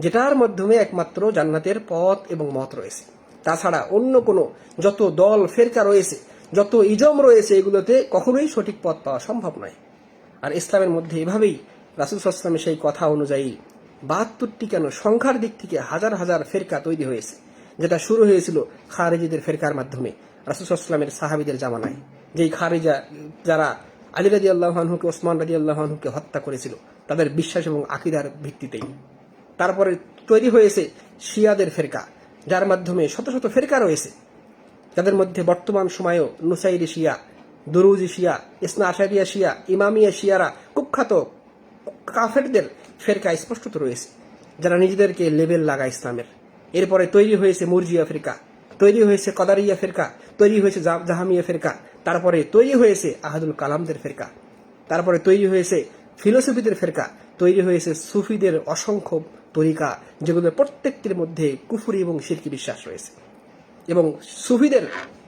যেটার মাধ্যমে একমাত্র জান্নাতের পথ এবং মত রয়েছে। তাছাড়া অন্য কোনো যত দল ফেরকা রয়েছে, যত ইজম রয়েছে, এগুলোতে কখনোই সঠিক পথ পাওয়া সম্ভব নয়। আর ইসলামের মধ্যে এভাবেই রাসূল সাল্লাল্লাহু আলাইহি ওয়াসাল্লামের সেই কথা অনুযায়ী 72টি কেন, সংখ্যার দিক থেকে হাজার হাজার ফেরকা তৈরি হয়েছে, যেটা শুরু হয়েছিল খারিজিদের ফেরকার মাধ্যমে রাসূল সাল্লাল্লাহু আলাইহি ওয়াসাল্লামের সাহাবীদের জামানায়। যেই খারিজা যারা আলী রাদিয়াল্লাহু আনহুকে, ওসমান রাদিয়াল্লাহু আনহুকে হত্যা করেছিল তাদের বিশ্বাস এবং আকীদার ভিত্তিতেই। তারপরে তৈরি হয়েছে শিয়াদের ফেরকা, যার মাধ্যমে শত শত ফেরকা রয়েছে, যাদের মধ্যে বর্তমান সময়েও নুসাইরি শিয়া, দুরুজি শিয়া, ইসনা আশারিয়া শিয়া, ইমামিয়া শিয়ারা, কুখ্যাত কাফেরদের ফেরকা স্পষ্টত রয়েছে, যারা নিজেদেরকে লেবেল লাগায় ইসলামের। এরপরে তৈরি হয়েছে মুরজিয়া ফেরকা, তৈরি হয়েছে কদারিয়া ফেরকা, তৈরি হয়েছে জাহামিয়া ফেরকা, তারপরে তৈরি হয়েছে আহাদুল কালামদের ফেরকা, তারপরে তৈরি হয়েছে ফিলোসফিদের ফেরকা, তৈরি হয়েছে সুফিদের অসংখ্য তরিকা, যেগুলো প্রত্যেকটির মধ্যে কুফরি এবং শিরকি বিশ্বাস রয়েছে। এবং সুফিদের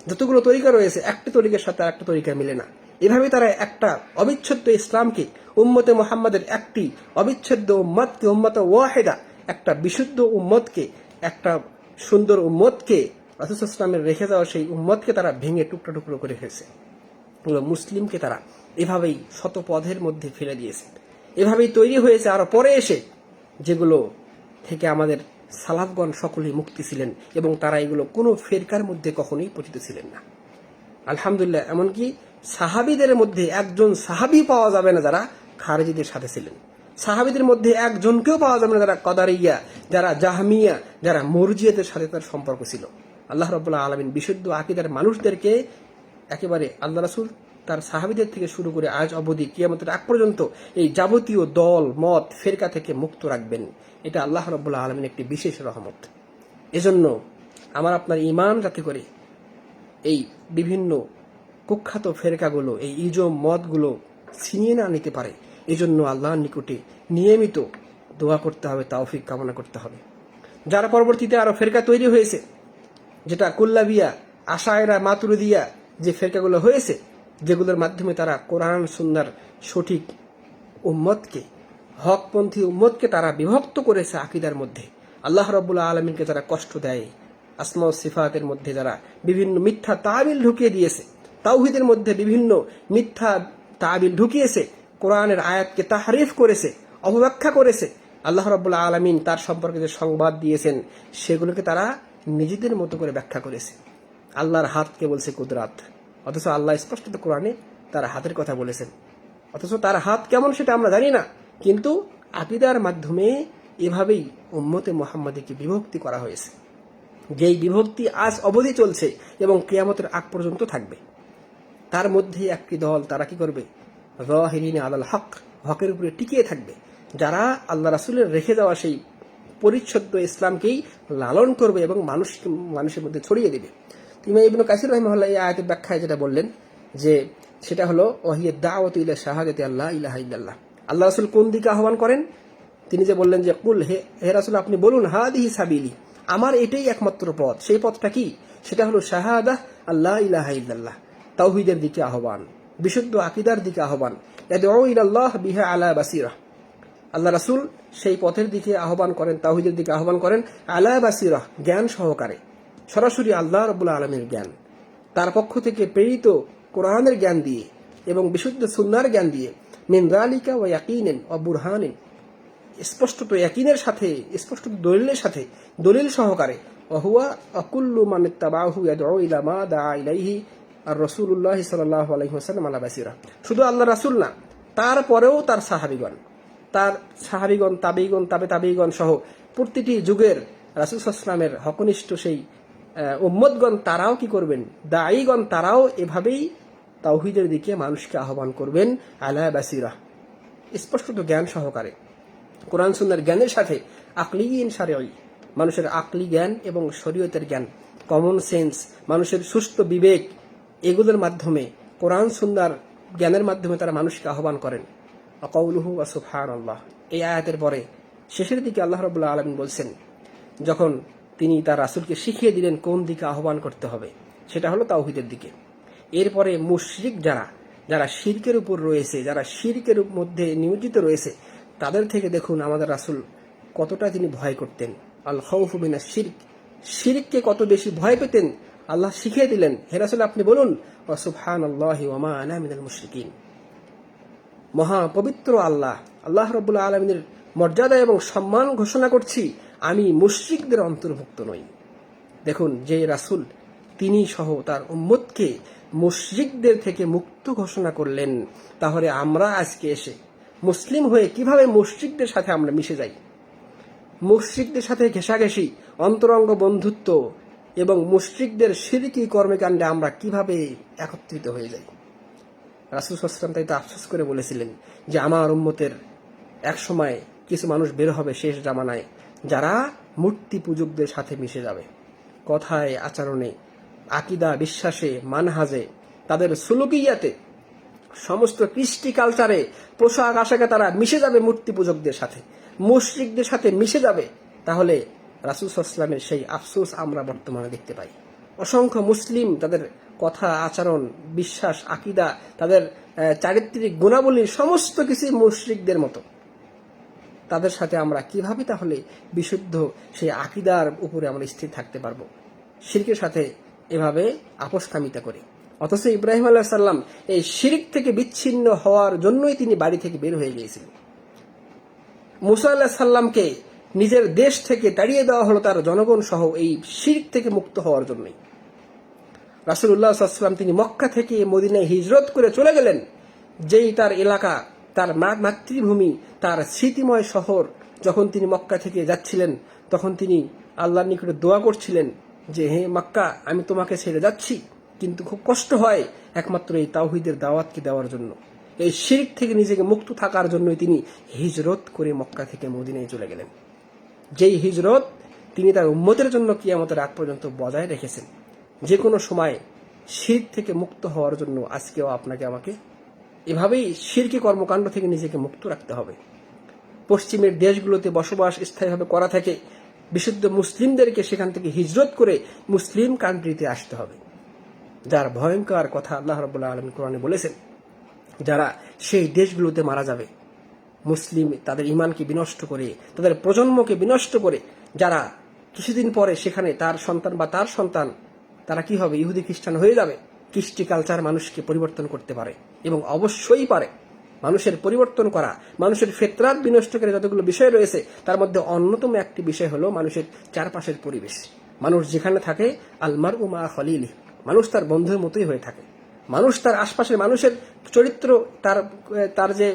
যতগুলো তরিকা রয়েছে, একটি তরিকার সাথে একটা তরিকা মিলে না। এভাবে তারা একটা অবিচ্ছেদ্য ইসলামকে, উম্মতে মুহাম্মাদের একটি অবিচ্ছেদ্য উম্মতকে, উম্মতে ওয়াহিদা, একটা বিশুদ্ধ উম্মতকে, একটা সুন্দর উম্মতকে, রাসূল সাল্লাল্লাহু আলাইহি ওয়াসাল্লামের রেখে যাওয়া সেই উম্মতকে তারা ভেঙে টুকরো টুকরো করে ফেলছে। মুসলিমকে তারা এভাবেই শত পথের মধ্যে ফেলে দিয়েছে। এভাবেই তৈরি হয়েছে আরো পরে এসে, যেগুলো থেকে আমাদের সালাফগণ সকলেই মুক্তি ছিলেন এবং তারা এগুলো কোনো ফেরকার মধ্যে কখনোই পতিত ছিলেন না। আলহামদুলিল্লাহ, এমনকি সাহাবীদের মধ্যে একজন সাহাবী পাওয়া যাবে না যারা খারিজিদের সাথে ছিলেন। সাহাবীদের মধ্যে একজনকেও পাওয়া যাবে না যারা কদারিয়া, যারা জাহমিয়া, যারা মুরজিয়াদের সাথে তার সম্পর্ক ছিল। আল্লাহ রাব্বুল আলামিন বিশুদ্ধ আকীদার মানুষদেরকে একেবারে আল্লাহ রাসূল তার সাহাবীদের থেকে শুরু করে আজ অবধি কিয়ামতের আগ পর্যন্ত এই যাবতীয় দল, মত, ফেরকা থেকে মুক্ত রাখবেন। এটা আল্লাহ রাব্বুল আলামিনের একটি বিশেষ রহমত। এজন্য আমার আপনার ঈমান যাতে করে এই বিভিন্ন কুখ্যাত ফেরকাগুলো, এই ইজম মতগুলো ছিনিয়ে না নিতে পারে, এজন্য আল্লাহর নিকটে নিয়মিত দোয়া করতে হবে, তাওফিক কামনা করতে হবে। যার পরবর্তীতে আরো ফেরকা তৈরি হয়েছে, যেটা কুল্লাবিয়া, আশায়রা, মাতুরিদিয়া, যে ফেরকাগুলো হয়েছে, যেগুলোর মাধ্যমে তারা কোরআন সুন্নাহর সঠিক উম্মতকে, হকপন্থী উম্মতকে তারা বিভক্ত করেছে আকীদার মধ্যে। আল্লাহ রাব্বুল আলামিনকে যারা কষ্ট দেয়, আসমা ও সিফাতের মধ্যে যারা বিভিন্ন মিথ্যা তাবিল ঢুকিয়ে দিয়েছে, তাওহীদের মধ্যে বিভিন্ন মিথ্যা তাবিল ঢুকিয়েছে, কোরআনের আয়াতকে তাহরিফ করেছে, অপব্যাখ্যা করেছে, আল্লাহ রাব্বুল আলামিন তার সম্পর্কে যে সংবাদ দিয়েছেন সেগুলোকে তারা নিজেদের মতো করে ব্যাখ্যা করেছে। আল্লাহর হাতকে বলছে কুদরাত, অথচ আল্লাহ স্পষ্টত কোরআনে তার হাতের কথা বলেছেন, অথচ তার হাত কেমন সেটা আমরা জানি না। কিন্তু আকীদার মাধ্যমে এভাবেই উম্মতে মুহাম্মাদীকে বিভক্তি করা হয়েছে, যেই বিভক্তি আজ অবধি চলছে এবং কিয়ামতের আগ পর্যন্ত থাকবে। তার মধ্যে একটি দল, তারা কি করবে? যাহিরিনা আলাল হক, হকের উপরে টিকিয়ে থাকবে, যারা আল্লাহ রাসূলের রেখে যাওয়া সেই পরিচ্ছন্ন ইসলামকেই লালন করবে এবং মানুষের মধ্যে ছড়িয়ে দেবে। ইমাম ইবনে কাসির রাহিমাহুল্লাহ এই আয়াতের ব্যাখ্যায় যেটা বললেন, যে সেটা হলো ওয়াহিয়া দাওয়াতু ইলা শাহাদাতি আল্লাহ ইলাহা ইল্লাল্লাহ। আল্লাহ রাসূল কোন দিকে আহ্বান করেন? তিনি যে বললেন যে কুল, হে রাসূল আপনি বলুন, হাদিহি সাবিলি, আমার এটাই একমাত্র পথ। সেই পথটা কি? সেটা হলো শাহাদাহ আল্লাহ ইলাহা ইল্লাল্লাহ, তাওহীদের দিকে আহ্বান। বিশুদ্ধ আকীদার দিকে আহ্বান। ইয়াদউ ইলাল্লাহ বিহা আলা বাসিরা, আল্লাহ রাসূল সেই পথের দিকে আহ্বান করেন, তাওহীদের দিকে আহ্বান করেন আলা বাসিরা, জ্ঞান সহকারে, সরাসরি আল্লাহ রাব্বুল আলামিনের জ্ঞান, তার পক্ষ থেকে প্রেরিত কোরআনের জ্ঞান দিয়ে এবং বিশুদ্ধ সুন্নাহর জ্ঞান দিয়ে, মিন যালিকা ওয়া ইয়াকিনিন ওয়া বুরহানিন, স্পষ্টত ইয়াকিনের সাথে, স্পষ্ট দলিলের সাথে, দলিল সহকারে, ওয়া হুয়া আকুল্লু মান ইত্তাবাহু ইয়াদউ ইলা মা দাআ ইলাইহি আর রাসূলুল্লাহ সাল্লাল্লাহু আলাইহি ওয়াসাল্লাম আলা বাসিরা। শুধু আল্লাহ রাসূল না, তারপরেও তার সাহাবীগণ, তাবেঈগণ, তাবেঈগণ সহ প্রতিটি যুগের রাসূল সাল্লাল্লাহু আলাইহি ওয়াসাল্লামের হকনিষ্ঠ সেই উম্মতগণ, তারাও কি করবেন, দাঈগণ, তারাও এভাবেই তাওহীদের দিকে মানুষকে আহ্বান করবেন আলা বাসিরা, স্পষ্টত জ্ঞান সহকারে, কোরআন সুন্নাহর জ্ঞানের সাথে আকলিয়িন শারঈ, মানুষের আকলি জ্ঞান এবং শরীয়তের জ্ঞান, কমন সেন্স, মানুষের সুস্থ বিবেক, এগুলোর মাধ্যমে, কোরআন সুন্নাহর জ্ঞানের মাধ্যমে তারা মানুষকে আহ্বান করেন। আকাউলুহু ওয়া সুবহানাল্লাহ, এই আয়াতের পরে শেষের দিকে আল্লাহ রাব্বুল আলামিন বলছেন, যখন তিনি তার রাসূলকে শিখিয়ে দিলেন কোন দিকে আহ্বান করতে হবে, সেটা হলো তাওহীদের দিকে। এরপরে মুশরিক যারা শিরকের উপর রয়েছে, যারা শিরকের মধ্যে নিয়োজিত রয়েছে, তাদের থেকে দেখুন আমাদের রাসূল কতটা তিনি ভয় করতেন। আল খাউফু মিনাশ শিরক, শিরককে কত বেশি ভয় পেতেন আল্লাহ শিখিয়ে দিলেন। হে রাসূল, আপনি বলুন ওয়া সুবহানাল্লাহি ওয়া মা আনা মিনাল মুশরিকিন, মহা পবিত্র আল্লাহ রাব্বুল আলামিনের মর্যাদা এবং সম্মান ঘোষণা করছি, আমি মুশরিকদের অন্তর্ভুক্ত নই। দেখুন, যে রাসূল তিনি সহ তার উম্মতকে মুশরিকদের থেকে মুক্ত ঘোষণা করলেন, তাহলে আমরা আজকে এসে মুসলিম হয়ে কিভাবে মুশরিকদের সাথে আমরা মিশে যাই, মুশরিকদের সাথে ঘেঁষাঘেঁষি, অন্তরঙ্গ বন্ধুত্ব এবং মুশরিকদের শিরকি কর্মকাণ্ডে আমরা কিভাবে একত্রিত হয়ে যাই। রাসূল সাল্লাল্লাহু আলাইহি ওয়াসাল্লাম তাই তো আফসোস করে বলেছিলেন যে আমার উম্মতের এক সময় কিছু মানুষ বের হবে শেষ জামানায়, যারা মূর্তি পূজকদের সাথে মিশে যাবে, কথায়, আচরণে, আকীদা, বিশ্বাসে, মানহাজে, তাদের সুলুকিয়াতে, সমস্ত কৃষ্টি কালচারে, পোশাক আশাকে তারা মিশে যাবে মূর্তি পূজকদের সাথে, মুশরিকদের সাথে মিশে যাবে। তাহলে রাসূল সাল্লাল্লাহু আলাইহি ওয়াসাল্লামের সেই আফসোস আমরা বর্তমানে দেখতে পাই। অসংখ্য মুসলিম তাদের কথা, আচরণ, বিশ্বাস, আকীদা, তাদের চারিত্রিক গুণাবলী সমস্ত কিছু মুশরিকদের মতো। তাদের সাথে আমরা কিভাবে তাহলে বিশুদ্ধ সেই আকীদার উপরে আমরা স্থির থাকতে পারবো, শিরকের সাথে এভাবে আপোষকামিতা করে? অথচ ইব্রাহিম আলাইহিস সালাম এই শিরক থেকে বিচ্ছিন্ন হওয়ার জন্যই তিনি বাড়ি থেকে বের হয়ে গিয়েছিলেন। মুসা আলাইহিস সালামকে নিজের দেশ থেকে তাড়িয়ে দেওয়া হলো তার জনগণ সহ এই শিরক থেকে মুক্ত হওয়ার জন্যই। রাসূলুল্লাহ সাল্লাল্লাহু আলাইহি ওয়াসাল্লাম তিনি মক্কা থেকে মদিনায় হিজরত করে চলে গেলেন, যেই তার এলাকা, তার মাতৃভূমি, তার স্মৃতিময় শহর, যখন তিনি মক্কা থেকে যাচ্ছিলেন তখন তিনি আল্লাহর নিকটে দোয়া করছিলেন যে হে মক্কা, আমি তোমাকে ছেড়ে যাচ্ছি, কিন্তু খুব কষ্ট হয় একমাত্র এই তাওহীদের দাওয়াতকে দেওয়ার জন্য, এই শিরক থেকে নিজেকে মুক্ত থাকার জন্যই তিনি হিজরত করে মক্কা থেকে মদিনায় চলে গেলেন। যেই হিজরত তিনি তার উম্মতের জন্য কিয়ামতের আগ পর্যন্ত বজায় রেখেছেন। যে কোনো সময় শিরক থেকে মুক্ত হওয়ার জন্য আজকেও আপনাকে আমাকে এভাবেই শিরকি কর্মকাণ্ড থেকে নিজেকে মুক্ত রাখতে হবে। পশ্চিমের দেশগুলোতে বসবাস স্থায়ীভাবে করা থেকে বিশুদ্ধ মুসলিমদেরকে সেখান থেকে হিজরত করে মুসলিম কান্ট্রিতে আসতে হবে, যার ভয়ঙ্কর কথা আল্লাহ রাব্বুল আলামিন কোরআনে বলেছেন। যারা সেই দেশগুলোতে মারা যাবে, মুসলিম তাদের ঈমানকে বিনষ্ট করে, তাদের প্রজন্মকে বিনষ্ট করে, যারা কিছুদিন পরে সেখানে তার সন্তান বা তার সন্তান তারা কি হবে, ইহুদি খ্রিস্টান হয়ে যাবে। কৃষ্টি কালচার মানুষকে পরিবর্তন করতে পারে এবং অবশ্যই পারে। মানুষের পরিবর্তন করা, মানুষের ফিতরাত বিনষ্টকারী যতগুলো বিষয় রয়েছে তার মধ্যে অন্যতম একটি বিষয় হলো মানুষের চারপাশের পরিবেশ। মানুষ যেখানে থাকে, আলমারউ মা খলিলি, মানুষ তার বন্ধুর মতোই হয়ে থাকে। মানুষ তার আশপাশের মানুষের চরিত্র, তার যে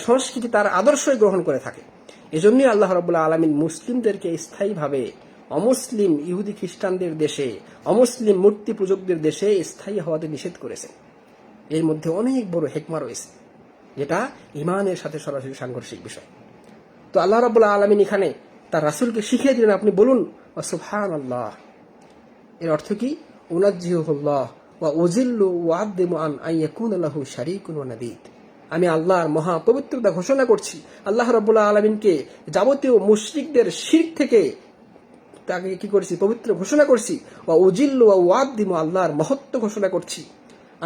সংস্কৃতি, তার আদর্শই গ্রহণ করে থাকে। এজন্যই আল্লাহ রাব্বুল আলামিন মুসলিমদেরকে স্থায়ীভাবে অমুসলিম ইহুদি খ্রিস্টানদের দেশে, অমুসলিম মূর্তি পূজকদের দেশে স্থায়ী হওয়াতে নিষেধ করেছেন। এর মধ্যে অনেক বড় হিকমা রয়েছে, যেটা ঈমানের সাথে সরাসরি সাংঘর্ষিক বিষয়। তো আল্লাহ রাব্বুল আলামিন এখানে তার রাসূলকে শিখিয়ে দিলেন, আপনি বলুন সুবহানাল্লাহ। এর অর্থ কি? উনাজ্জিহুল্লাহ ওয়া উজিল্লু ওয়া আযদিমু আন আইয়াকুনা লাহু শারীকুন ওয়া নাদীদ। আমি আল্লাহর মহা পবিত্রতা ঘোষণা করছি, আল্লাহ রাব্বুল আলামিনকে যাবতীয় মুশরিকদের শিরক থেকে তাকে কি করছি, পবিত্র ঘোষণা করছি। ওয়া উজিল্লু ওয়া আযদিমু, আল্লাহর মহত্ব ঘোষণা করছি।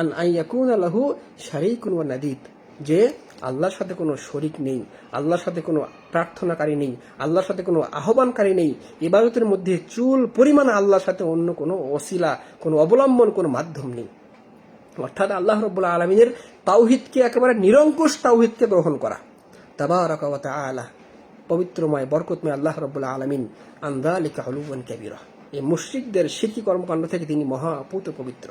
আন আইয়াকুনা লাহু শারীকুন ওয়া নাদিদ, যে আল্লাহর সাথে কোনো শরিক নেই, আল্লাহর সাথে কোনো প্রার্থনাকারী নেই, আল্লাহর সাথে কোনো আহ্বানকারী নেই, ইবাদতের মধ্যে চুল পরিমাণ আল্লাহর সাথে অন্য কোনো ওসিলা, কোনো অবলম্বন, কোনো মাধ্যম নেই। অর্থাৎ আল্লাহ রাব্বুল আলামিনের তাওহীদকে একেবারে নিরঙ্কুশ তাওহীদকে গ্রহণ করা। তাবারাকা ওয়া তাআলা, পবিত্রময় বরকতময় আল্লাহ রাব্বুল আলামিন আন যালিকা উলুওয়ান কাবীরা, এই মুশরিকদের শিরকি কর্মকাণ্ড থেকে তিনি মহা অপুত পবিত্র।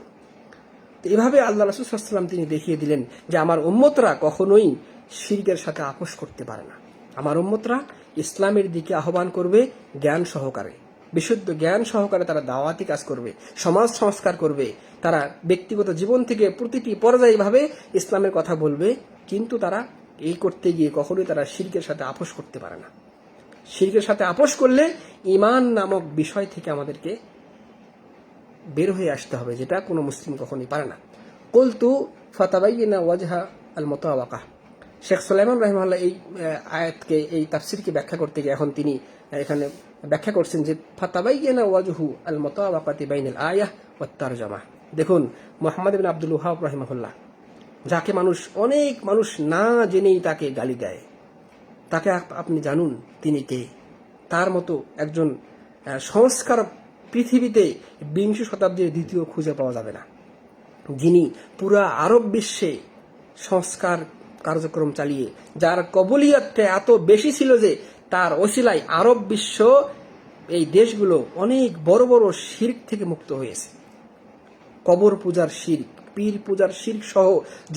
তো এভাবে আল্লাহ রাসূল সাল্লাল্লাহু আলাইহি ওয়াসাল্লাম তিনি দেখিয়ে দিলেন যে আমার উম্মতরা কখনোই শিরকের সাথে আপোষ করতে পারে না। আমার উম্মতরা ইসলামের দিকে আহ্বান করবে জ্ঞান সহকারে, বিশুদ্ধ জ্ঞান সহকারে তারা দাওয়াতি কাজ করবে, সমাজ সংস্কার করবে, তারা ব্যক্তিগত জীবন থেকে প্রতিটি পর্যায়ভাবে ইসলামের কথা বলবে, কিন্তু তারা এই করতে গিয়ে কখনোই তারা শিরকের সাথে আপোষ করতে পারে না। শিরকের সাথে আপোষ করলে ঈমান নামক বিষয় থেকে আমাদেরকে বের হয়ে আসতে হবে, যেটা কোনো মুসলিম কখনোই পারে না। কুলতু ফাতাবাইয়ানা ওয়াজহা আল মুতাওয়াকা। শেখ সুলাইমান রাহিমাহুল্লাহ এই আয়াতকে, এই তাফসিরকে ব্যাখ্যা করতে গিয়ে এখন তিনি এখানে ব্যাখ্যা করছেন যে ফাতাবাইয়ানা ওয়াজহু আল মুতাওয়াকাতি বাইনাল আয়াহ ওয়াত তারজামা। দেখুন, মুহাম্মদ ইবনে আব্দুল ওয়াহাব রাহিমাহুল্লাহ, যাকে অনেক মানুষ না জেনেই তাকে গালি দেয়, তাকে আপনি জানুন তিনি কে? তার মতো একজন সংস্কার পৃথিবীতে বিংশ শতাব্দীর দ্বিতীয় খুঁজে পাওয়া যাবে না, যিনি পুরা আরব বিশ্বে সংস্কার কার্যক্রম চালিয়ে, যার কবুলিয়তটা এত বেশি ছিল যে তার ওসিলায় আরব বিশ্ব, এই দেশগুলো অনেক বড় বড় শিরক থেকে মুক্ত হয়েছে। কবর পূজার শিরক, পীর পূজার শিরক সহ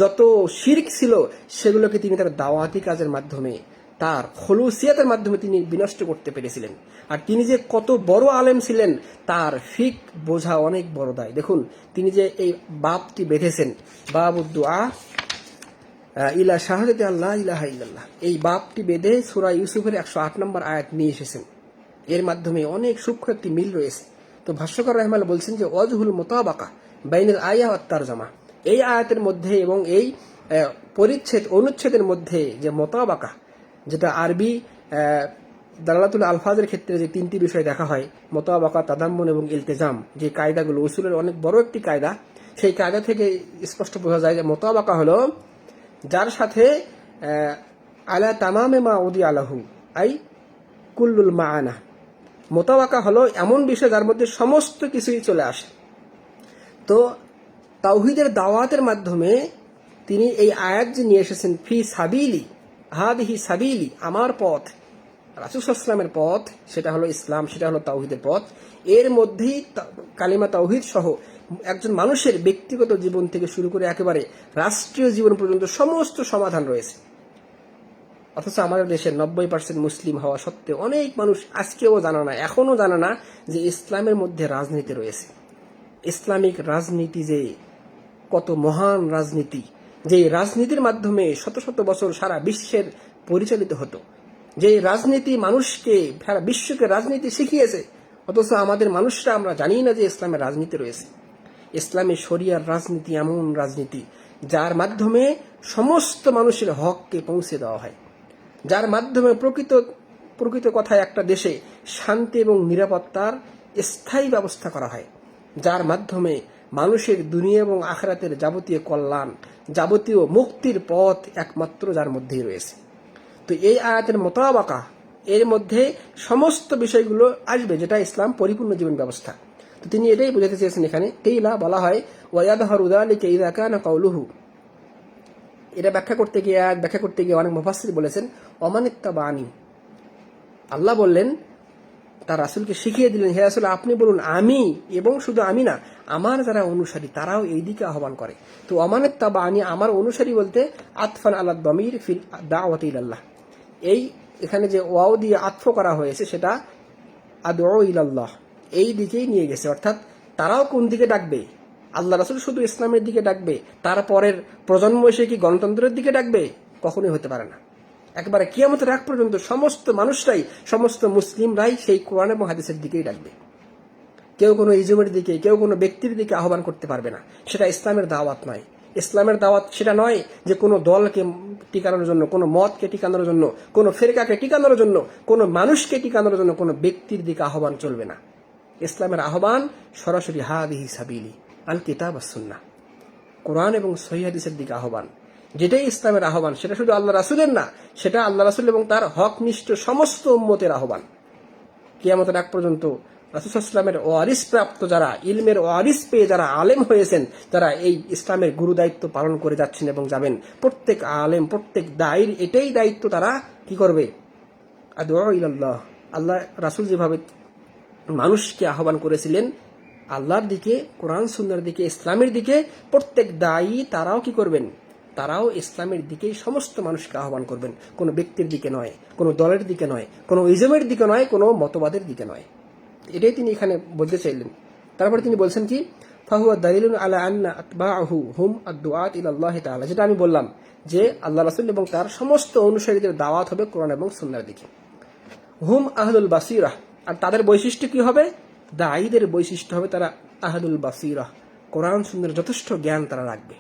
যত শিরক ছিল সেগুলোকে তিনি তার দাওয়াতি কাজের মাধ্যমে, তার খলুসিয়াতের মাধ্যমে তিনি বিনষ্ট করতে পেরেছিলেন। আর তিনি যে কত বড় আলেম ছিলেন তার ফিক বোঝা অনেক বড় দায়। দেখুন, তিনি যে এই বাবটি বেঁধেছেন, বাবুদ্দুআ ইলা শাহাদাতি আল্লাহ ইলাহা ইল্লাল্লাহ, এই বাবটি বেঁধে সূরা ইউসুফের 108 নম্বর আয়াত নিয়ে এসেছেন। এর মাধ্যমে অনেক সূক্ষ্ম একটি মিল রয়েছে। তো ভাষ্যকার রাহিমাহুল্লাহ বলছেন যে ওয়াজহুল মুতাবাকা বাইনাল আয়াহ ওয়াত তারজামা, এই আয়াতের মধ্যে এবং এই পরিচ্ছেদ অনুচ্ছেদের মধ্যে যে মুতাবাকা, যেটা আরবি দালালাতুল আলফাজের ক্ষেত্রে যে তিনটি বিষয় দেখা হয়, মুতাবাকা, তাদাম্মুন এবং ইলতিজাম, যে কায়দাগুলো উসুলের অনেক বড় একটি কায়দা, সেই কায়দা থেকে স্পষ্ট বোঝা যায় যে মুতাবাকা হলো যার সাথে আলা তামামে মা উদি আলাহু আই কুল্লুল মাআনা। মুতাওয়াকা হলো এমন বিষয় যার মধ্যে সমস্ত কিছুই চলে আসে। তো তাওহীদের দাওয়াতের মাধ্যমে তিনি এই আয়াত যে নিয়ে এসেছেন, ফি সাবিলি হাদিহি সাবিলি, আমার পথ, রাসূল সাল্লাল্লাহু আলাইহি ওয়াসাল্লামের পথ, সেটা হলো ইসলাম, সেটা হলো তাওহীদের পথ। এর মধ্যেই কালিমা তাওহীদ সহ একজন মানুষের ব্যক্তিগত জীবন থেকে শুরু করে একেবারে রাষ্ট্রীয় জীবন পর্যন্ত সমস্ত সমাধান রয়েছে। অথচ আমাদের দেশের 90% মুসলিম হওয়া সত্ত্বেও অনেক মানুষ আজকেও জানা না, এখনো জানা না যে ইসলামের মধ্যে রাজনীতি রয়েছে। ইসলামিক রাজনীতি যে কত মহান রাজনীতি, যে রাজনীতির মাধ্যমে শত শত বছর সারা বিশ্বের পরিচালিত হতো, যে রাজনীতি মানুষকে, সারা বিশ্বকে রাজনীতি শিখিয়েছে, অথচ আমাদের মানুষরা আমরা জানি না যে ইসলামের রাজনীতি রয়েছে। ইসলামী শরিয়ার রাজনীতি এমন রাজনীতি যার মাধ্যমে সমস্ত মানুষের হককে পৌঁছে দেওয়া হয়, যার মাধ্যমে প্রকৃত কথায় একটা দেশে শান্তি এবং নিরাপত্তার স্থায়ী ব্যবস্থা করা হয়, যার মাধ্যমে মানুষের দুনিয়া এবং আখিরাতের যাবতীয় কল্যাণ, যাবতীয় মুক্তির পথ একমাত্র যার মধ্যেই রয়েছে। তো এই আয়াতের মুতাবাকা, এর মধ্যে সমস্ত বিষয়গুলো আসবে যেটা ইসলাম পরিপূর্ণ জীবন ব্যবস্থা। তো তিনি এটাই বোঝাতে চেয়েছেন এখানে। কিলা বলা হয় ওয়ায়াদহারু যালিকা ইযা কানা কাউলুহু, এটা ব্যাখ্যা করতে গিয়ে অনেক মুফাসসির বলেছেন ওমানিত্তাবানি, আল্লাহ বললেন তার রাসূলকে শিখিয়ে দিলেন, হে রাসূল আপনি বলুন আমি, এবং শুধু আমি না, আমার যারা অনুসারী তারাও এই দিকে আহ্বান করে। তো ওমানিত্তাবানি, আমার অনুসারী বলতে আতফান আলা দামির ফিল দাওয়াতি ইলাল্লাহ, এই এখানে যে ওয়াও দিয়ে আতফ করা হয়েছে সেটা আদউ ইলাল্লাহ, এই দিকেই নিয়ে গেছে। অর্থাৎ তারাও কোন দিকে ডাকবে? আল্লাহ রাসূল শুধু ইসলামের দিকে ডাকবে, তারপরের প্রজন্ম এসে কি গণতন্ত্রের দিকে ডাকবে? কখনোই হতে পারে না। একবারে কিয়ামতের আগ পর্যন্ত সমস্ত মানুষরাই, সমস্ত মুসলিমরাই সেই কোরআন এবং হাদিসের দিকেই ডাকবে। কেউ কোনো ইজমের দিকে, কেউ কোনো ব্যক্তির দিকে আহ্বান করতে পারবে না। সেটা ইসলামের দাওয়াত নয়। ইসলামের দাওয়াত সেটা নয় যে কোনো দলকে টিকানোর জন্য, কোনো মতকে টিকানোর জন্য, কোনো ফেরকাকে টিকানোর জন্য, কোনো মানুষকে টিকানোর জন্য কোনো ব্যক্তির দিকে আহ্বান চলবে না। ইসলামের আহ্বান সরাসরি হাদিহি সাবিলি আল কিতাব ওয়াস সুন্নাহ, কোরআন এবং সহিহ হাদিসের দিকে আহ্বান। যেটাই ইসলামের আহ্বান, সেটা শুধু আল্লাহ রাসূলের না, সেটা আল্লাহ রাসূল এবং তার হকনিষ্ঠ সমস্ত উম্মতের আহ্বান। কিয়ামতের আগ পর্যন্ত রাসূল সাল্লাল্লাহু আলাইহি ওয়াসাল্লামের ওয়ারিস প্রাপ্ত যারা, ইলমের ওয়ারিস পেয়ে যারা আলেম হয়েছেন, যারা এই ইসলামের গুরু দায়িত্ব পালন করে যাচ্ছেন এবং যাবেন, প্রত্যেক আলেম, প্রত্যেক দায়ীর এটাই দায়িত্ব, তারা কি করবে? আদউ ইলাল্লাহ। আল্লাহ রাসূল যেভাবে মানুষকে আহ্বান করেছিলেন আল্লাহর দিকে, কোরআন সুন্নাহর দিকে, ইসলামের দিকে, প্রত্যেক দায়ী তারাও কি করবেন? তারাও ইসলামের দিকেই সমস্ত মানুষকে আহ্বান করবেন, কোনো ব্যক্তির দিকে নয়, কোনো দলের দিকে নয়, কোনো ইজমের দিকে নয়, কোনো মতবাদের দিকে নয়। এটাই তিনি এখানে বলতে চাইলেন। তারপরে তিনি বলছেন কি, ফাহুয়া দালিলুন আলা আন্না আতবাহু হুম আদ-দুআত ইলাল্লাহি তাআলা, যেটা আমি বললাম যে আল্লাহ রাসূল এবং তার সমস্ত অনুসারীদের দাওয়াত হবে কোরআন এবং সুন্নাহর দিকে। হুম আহলুল বাসিরাহ, আর তাদের বৈশিষ্ট্য কি হবে? দায়ীদের বৈশিষ্ট্য হবে তারা আহলুল বাসিরাহ, কোরআন সুন্নাহর যথেষ্ট জ্ঞান তারা রাখবে,